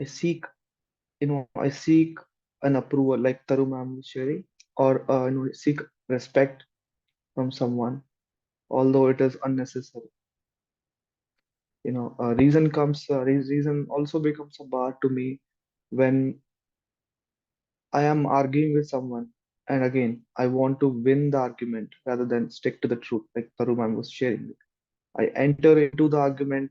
I seek, I seek an approval, like Taru ma'am was sharing, or seek respect from someone, although it is unnecessary. Reason also becomes a bar to me when I am arguing with someone, and again, I want to win the argument rather than stick to the truth, like Taru ma'am was sharing. I enter into the argument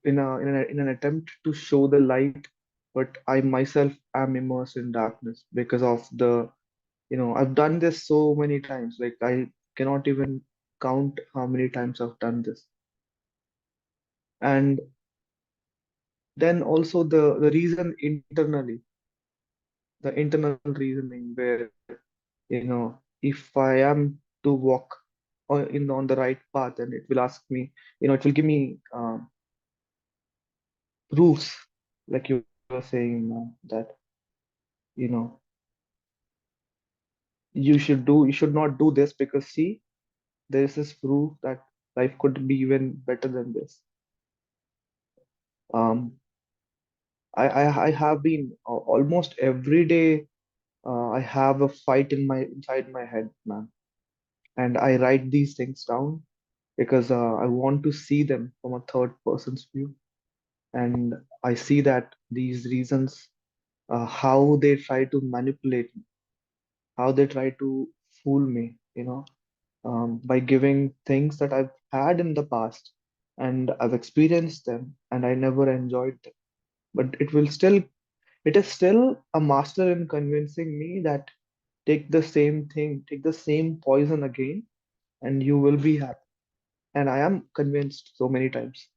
in an attempt to show the light, but I myself am immersed in darkness because of the, I've done this so many times, like I cannot even count how many times I've done this. And then also the reason internally, the internal reasoning where, if I am to walk on the right path, and it will ask me, it will give me proofs, like you were saying, that you know you should not do this because see, there is this proof that life could be even better than this. um I have been almost every day, I have a fight inside my head, man, and I write these things down because I want to see them from a third person's view, and I see that these reasons, how they try to manipulate me, how they try to fool me, by giving things that I've had in the past and I've experienced them and I never enjoyed them. But it is still a master in convincing me that take the same thing, take the same poison again, and you will be happy. And I am convinced so many times.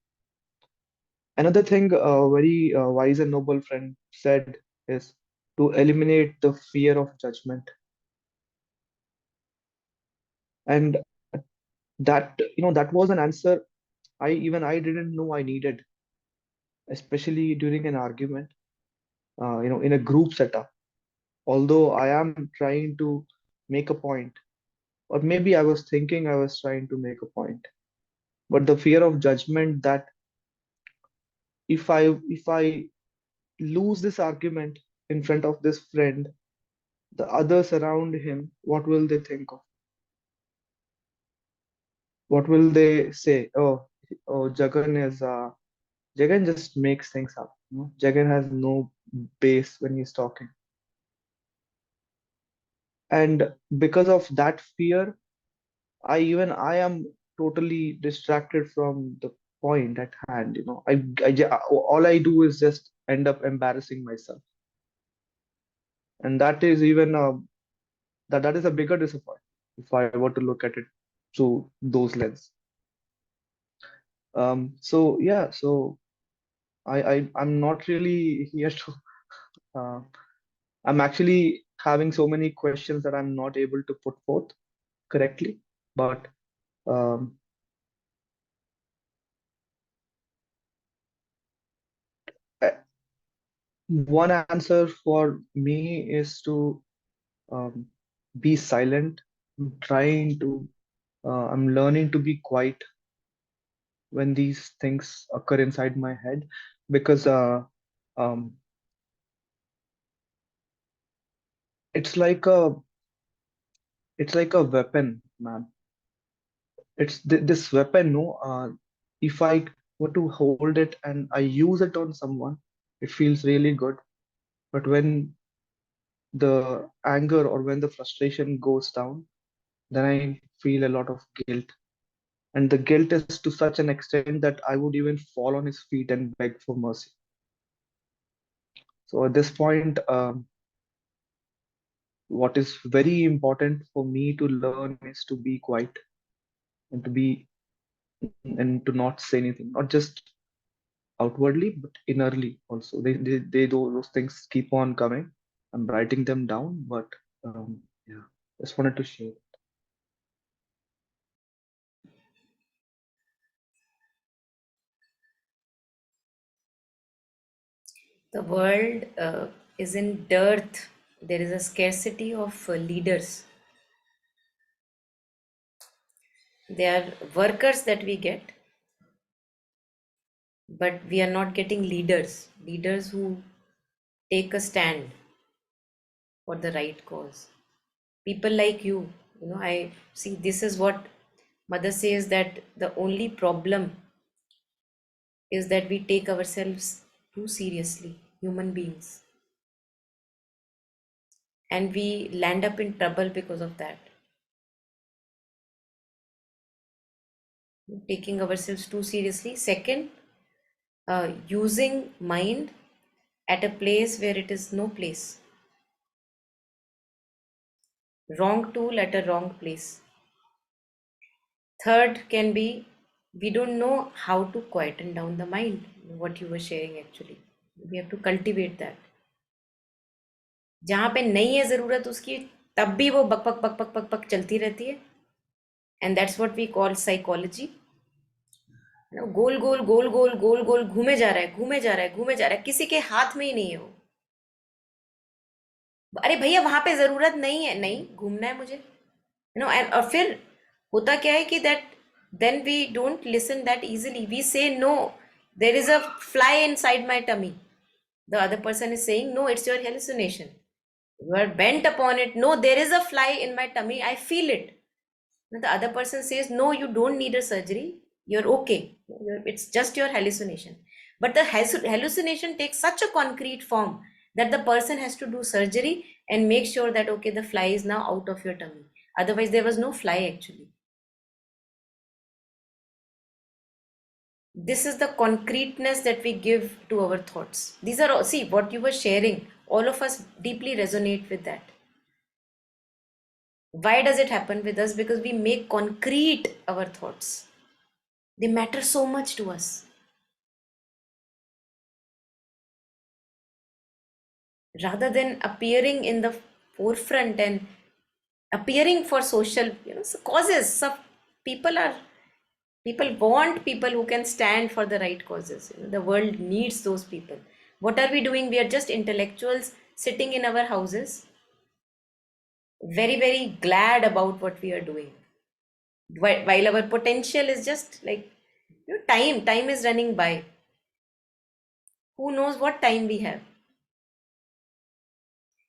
Another thing a very wise and noble friend said is to eliminate the fear of judgment. And that was an answer I didn't know I needed, especially during an argument, in a group setup. Although I am trying to make a point, or maybe I was thinking I was trying to make a point, but the fear of judgment that if I lose this argument in front of this friend, the others around him, what will they think of? What will they say? Oh, Jagan just makes things up. Jagan has no base when he's talking. And because of that fear, I am totally distracted from the point at hand. All I do is just end up embarrassing myself, and that is even that is a bigger disappointment if I were to look at it through those lens. So yeah, so I'm not really here to. Uh, I'm actually having so many questions that I'm not able to put forth correctly, but um, uh, one answer for me is to um, be silent. I'm learning to be quiet when these things occur inside my head because um, it's like it's like a weapon, man. It's this weapon, no? If I were to hold it and I use it on someone, it feels really good. But when the anger or when the frustration goes down, then I feel a lot of guilt. And the guilt is to such an extent that I would even fall on his feet and beg for mercy. So at this point, what is very important for me to learn is to be quiet and and to not say anything, not just outwardly but innerly also. Those things keep on coming. I'm writing them down, but yeah, just wanted to share. The world is in dearth. There is a scarcity of leaders. They are workers that we get, but we are not getting leaders who take a stand for the right cause. People like you know, I see this is what mother says, that the only problem is that we take ourselves too seriously, human beings, and we land up in trouble because of that. Taking ourselves too seriously. Second, using mind at a place where it is no place. Wrong tool at a wrong place. Third can be, we don't know how to quieten down the mind, what you were sharing actually. We have to cultivate that. जहाँ पे नहीं है ज़रूरत उसकी, तब भी वो बक बक बक बक बक बक चलती रहती है. And that's what we call psychology. गोल गोल गोल गोल गोल गोल घूमे जा रहा है, घूमे जा रहा है, घूमे जा रहा है, किसी के हाथ में ही नहीं है वो. अरे भैया वहां पे जरूरत नहीं है, नहीं घूमना है मुझे, यू नो. और फिर होता क्या है कि that then we don't listen that easily. We say no, there is a fly inside my tummy. The other person is saying no, it's your hallucination. You are bent upon it. No, there is a fly in my tummy. I feel it. And the other person says, no, you don't need a surgery. You're okay. It's just your hallucination. But the hallucination takes such a concrete form that the person has to do surgery and make sure that, okay, the fly is now out of your tummy. Otherwise, there was no fly actually. This is the concreteness that we give to our thoughts. These are all, see, what you were sharing, all of us deeply resonate with that. Why does it happen with us? Because we make concrete our thoughts. They matter so much to us. Rather than appearing in the forefront and appearing for social, causes. Some people want people who can stand for the right causes. The world needs those people. What are we doing? We are just intellectuals sitting in our houses, very, very glad about what we are doing. While our potential is just like, time is running by. Who knows what time we have?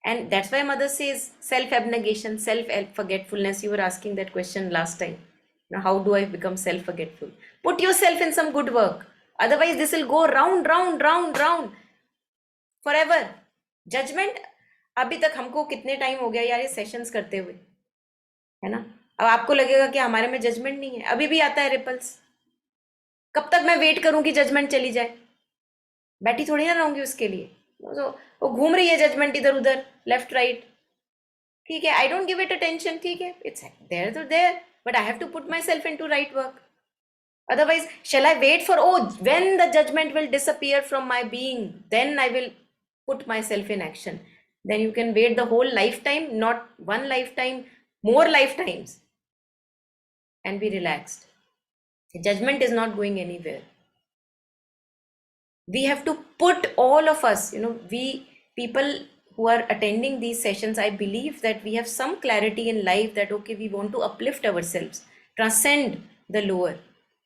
And that's why mother says self-abnegation, self-forgetfulness. You were asking that question last time. Now, how do I become self-forgetful? Put yourself in some good work. Otherwise, this will go round, round, round, round forever. Judgment. अभी तक हमको कितने time हो गया यार ये sessions करते हुए, है ना? अब आपको लगेगा कि हमारे में जजमेंट नहीं है. अभी भी आता है रिपल्स. कब तक मैं वेट करूं कि जजमेंट चली जाए? बैठी थोड़ी ना रहूंगी उसके लिए. तो वो घूम रही है जजमेंट इधर उधर, लेफ्ट राइट. ठीक है, I don't give it attention. ठीक है, it's there to there, but I have to put myself into right work. Otherwise, shall I wait for, when the judgment will disappear from my being, then I will put myself in action. Then you can wait the whole lifetime, not one lifetime, more lifetimes, and be relaxed. The judgment is not going anywhere. We have to put, all of us, we people who are attending these sessions, I believe that we have some clarity in life that, okay, we want to uplift ourselves, transcend the lower.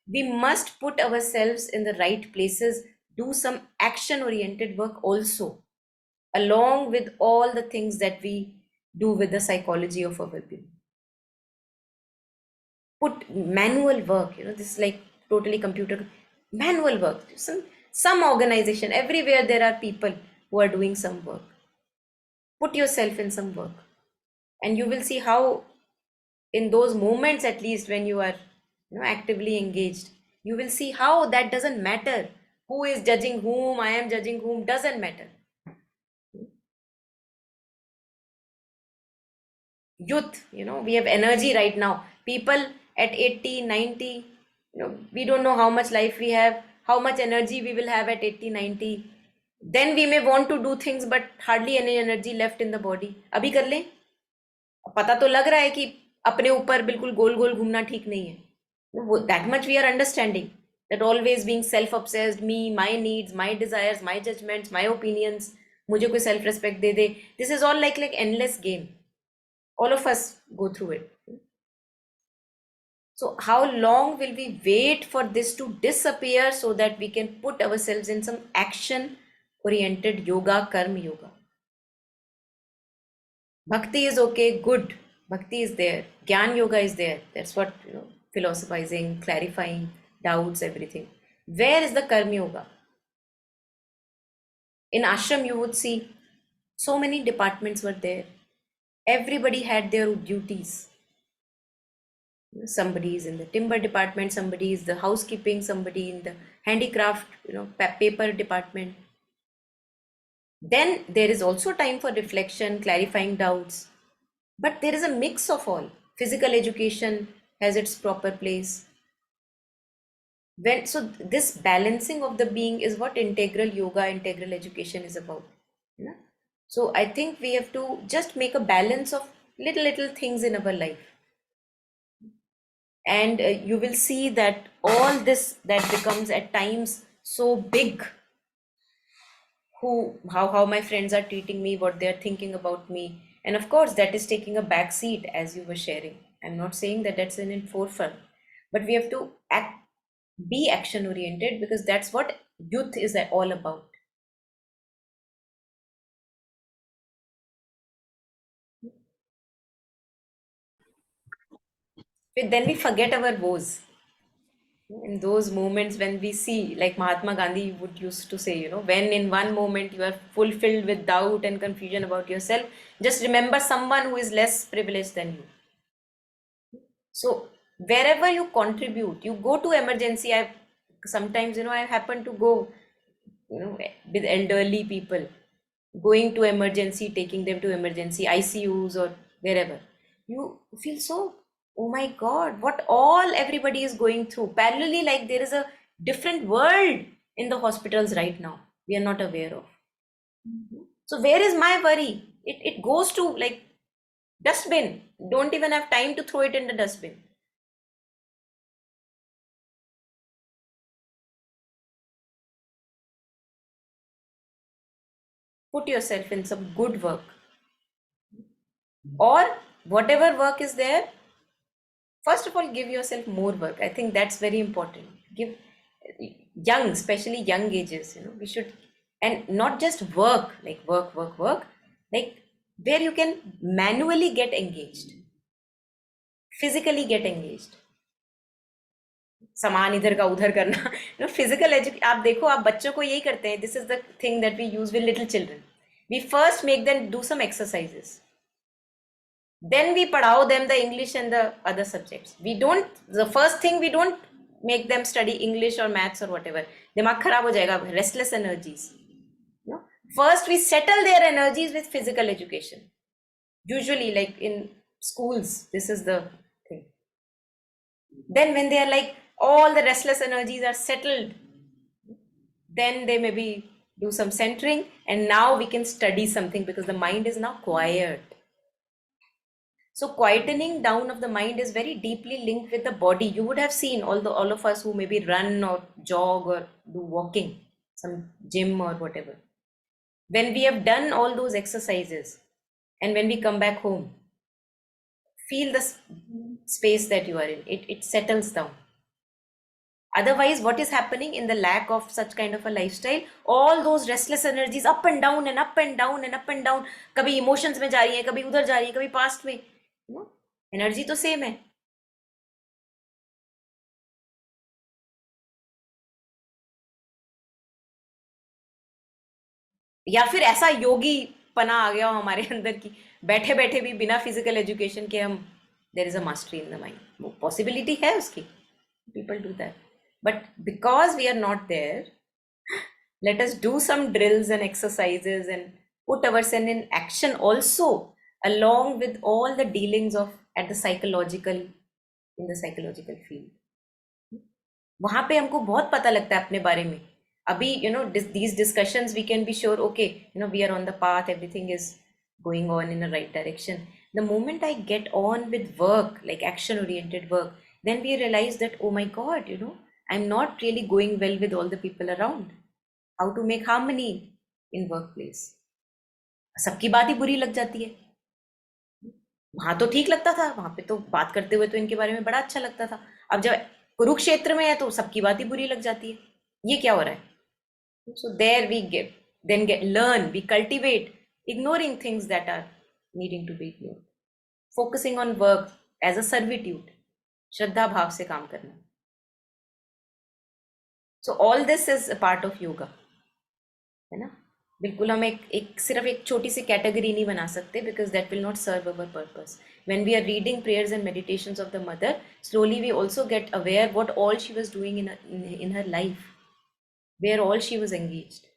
We must put ourselves in the right places, do some action oriented work also, along with all the things that we do with the psychology of our being. put manual work, this is like totally computer manual work. Some organization, everywhere there are people who are doing some work. Put yourself in some work, and you will see how in those moments, at least when you are actively engaged, you will see how that doesn't matter who is judging whom, I am judging whom, doesn't matter. Youth, we have energy right now. People at 80, 90, we don't know how much life we have, how much energy we will have at 80, 90. Then we may want to do things but hardly any energy left in the body. अभी कर लें, पता तो लग रहा है कि अपने ऊपर बिल्कुल गोल गोल घूमना ठीक नहीं है. That much we are understanding, that always being self obsessed, me, my needs, my desires, my judgments, my opinions, मुझे कोई self respect they they, this is all like endless game. All of us go through it. So how long will we wait for this to disappear so that we can put ourselves in some action oriented yoga, karma yoga? Bhakti is okay, good. Bhakti is there. Gyan yoga is there. That's what, philosophizing, clarifying doubts, everything. Where is the karma yoga? In ashram, you would see so many departments were there. Everybody had their duties. Somebody is in the timber department, somebody is the housekeeping, somebody in the handicraft, paper department. Then there is also time for reflection, clarifying doubts, but there is a mix of all. Physical education has its proper place. So this balancing of the being is what integral yoga, integral education is about. So I think we have to just make a balance of little things in our life. And you will see that all this that becomes at times so big, how my friends are treating me, what they're thinking about me, and of course that is taking a back seat, as you were sharing. I'm not saying that that's in forefront, but we have to be action oriented, because that's what youth is all about. But then we forget our woes. In those moments when we see, like Mahatma Gandhi would used to say, when in one moment you are fulfilled with doubt and confusion about yourself, just remember someone who is less privileged than you. So wherever you contribute, you go to emergency. Sometimes, I happen to go, with elderly people, going to emergency, taking them to emergency ICUs or wherever. You feel so, oh my God, what all everybody is going through. Parallelly, like there is a different world in the hospitals right now we are not aware of. So where is my worry? It goes to like dustbin. Don't even have time to throw it in the dustbin. Put yourself in some good work, or whatever work is there. First of all, give yourself more work. I think that's very important. Give young, especially young ages, we should, and not just work, like work, like where you can manually get engaged, physically get engaged. सामान इधर का उधर करना, physical education. आप देखो, आप बच्चों को यही करते हैं. This is the thing that we use with little children. We first make them do some exercises, then we padhao them the English and the other subjects. The first thing, we don't make them study English or maths or whatever. Dimag kharab ho jayega, restless energies. First we settle their energies with physical education. Usually like in schools, this is the thing. Then when they are like, all the restless energies are settled, then they maybe do some centering, and now we can study something because the mind is now quiet. So quietening down of the mind is very deeply linked with the body. You would have seen all of us who maybe run or jog or do walking, some gym or whatever. When we have done all those exercises, and when we come back home, feel the space that you are in. It settles down. Otherwise, what is happening in the lack of such kind of a lifestyle? All those restless energies up and down and up and down and up and down. कभी emotions में जा रही है, कभी उधर जा रही है, कभी past में. Energy तो same है. या फिर ऐसा योगी पना आ गया हो हमारे अंदर की बैठे बैठे भी बिना फिजिकल एजुकेशन के हम there is a mastery in the mind, वो पॉसिबिलिटी है उसकी, people do that, but because we are not there, let us do some drills and exercises and put ourselves in action also, along with all the dealings of at the psychological, in the psychological field. वहां पे हमको बहुत पता लगता है अपने बारे में. अभी these discussions we can be sure, okay, we are on the path, everything is going on in the right direction. The moment I get on with work, like action oriented work, then we realize that, oh my god, I'm not really going well with all the people around. How to make harmony in workplace. सबकी बात ही बुरी लग जाती है. वहां तो ठीक लगता था, वहां पे तो बात करते हुए तो इनके बारे में बड़ा अच्छा लगता था. अब जब कुरुक्षेत्र में है तो सबकी बात ही बुरी लग जाती है. ये क्या हो रहा है? So there we learn, we cultivate ignoring things that are needing to be ignored, focusing on work as a servitude, श्रद्धा भाव से काम करना. So all this is a part of yoga, है ना. बिल्कुल हम एक सिर्फ एक छोटी सी कैटेगरी नहीं बना सकते, because that will not serve our purpose. When we are reading prayers and meditations of the mother, slowly we also get aware what all she was doing in her life, where all she was engaged.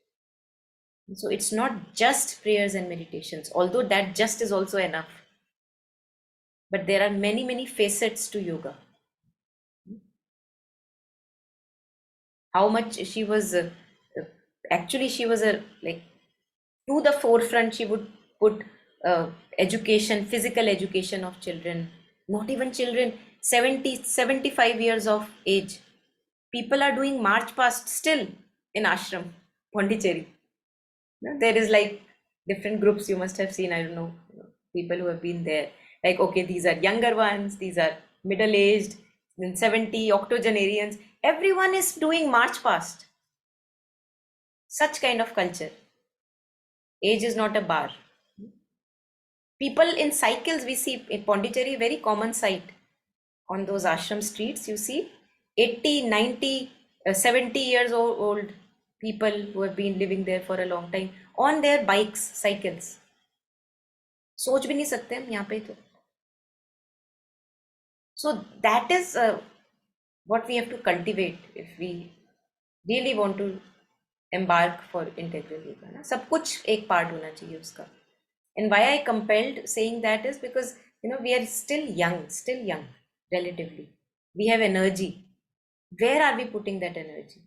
So it's not just prayers and meditations, although that just is also enough. But there are many, many facets to yoga. How much she was, actually she was like to the forefront, she would put education, physical education of children, not even children, 70, 75 years of age. People are doing march past still in ashram, Pondicherry. There is like different groups you must have seen, I don't know, people who have been there, like, okay, these are younger ones, these are middle aged, then 70 octogenarians, everyone is doing march past. Such kind of culture. Age is not a bar. People in cycles, we see in Pondicherry, very common sight on those ashram streets, you see 80, 90, 70 years old people who have been living there for a long time on their bikes, cycles. सोच भी नहीं सकते हम यहाँ पे तो. So that is what we have to cultivate if we really want to embark for integral yoga. ना सब कुछ एक part होना चाहिए उसका. And why I compelled saying that is because we are still young relatively. We have energy. Where are we putting that energy?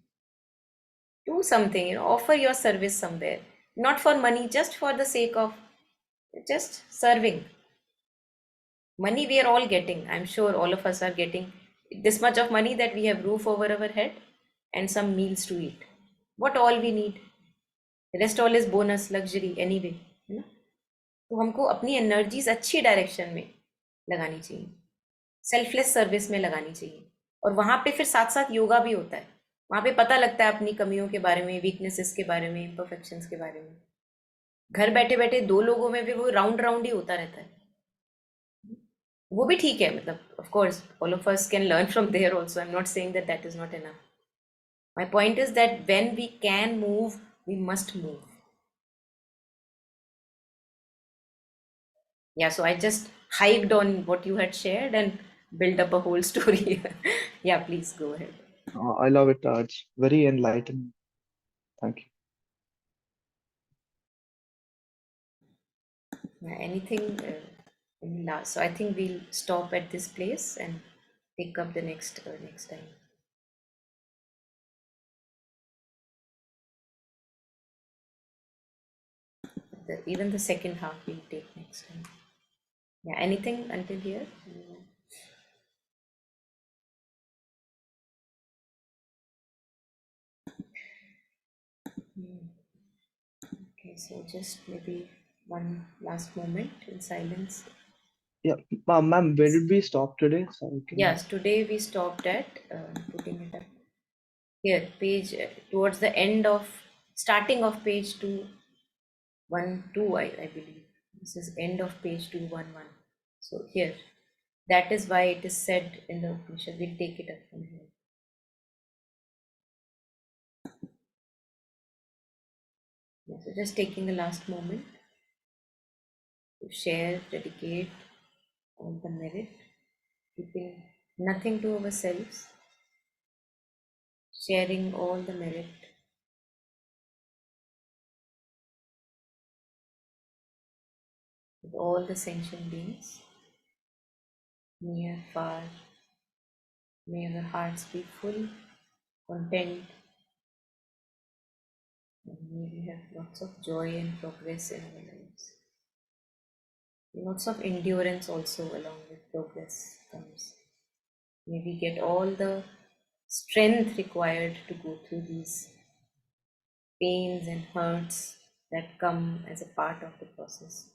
Do something, offer your service somewhere, not for money, just for the sake of just serving. Money we are all getting, I'm sure all of us are getting this much of money that we have roof over our head and some meals to eat. What all we need, the rest all is bonus, luxury anyway, तो हमको अपनी energies अच्छी direction में लगानी चाहिए, selfless service में लगानी चाहिए. और वहाँ पे फिर साथ साथ योगा भी होता है. वहाँ पे पता लगता है अपनी कमियों के बारे में, वीकनेसेस के बारे में, इम्परफेक्शंस के बारे में. घर बैठे बैठे दो लोगों में भी वो राउंड राउंड ही होता रहता है. वो भी ठीक है, मतलब of course all of us can learn from there also. I am not saying that that is not enough. My point is that when we can move, we must move. Yeah, so I just hiked on what you had shared and built up a whole story. Yeah, please go ahead. I love it, Raj. Very enlightening. Thank you. Yeah, anything any last? So I think we'll stop at this place and pick up the next time. Even the second half we'll take next time. Yeah, anything until here? Okay, so just maybe one last moment in silence. Yeah, ma'am, where did we stop today? Sorry, Yes, today we stopped at putting it up here, page towards the end of starting of page 212, I believe. This is end of page 211. So here, that is why it is said in the Upanishad. We'll take it up from here. So just taking a last moment to share, dedicate all the merit, keeping nothing to ourselves, sharing all the merit with all the sentient beings, near, far. May our hearts be full, content, and may we have lots of joy and progress in our lives. Lots of endurance also along with progress comes. May we get all the strength required to go through these pains and hurts that come as a part of the process.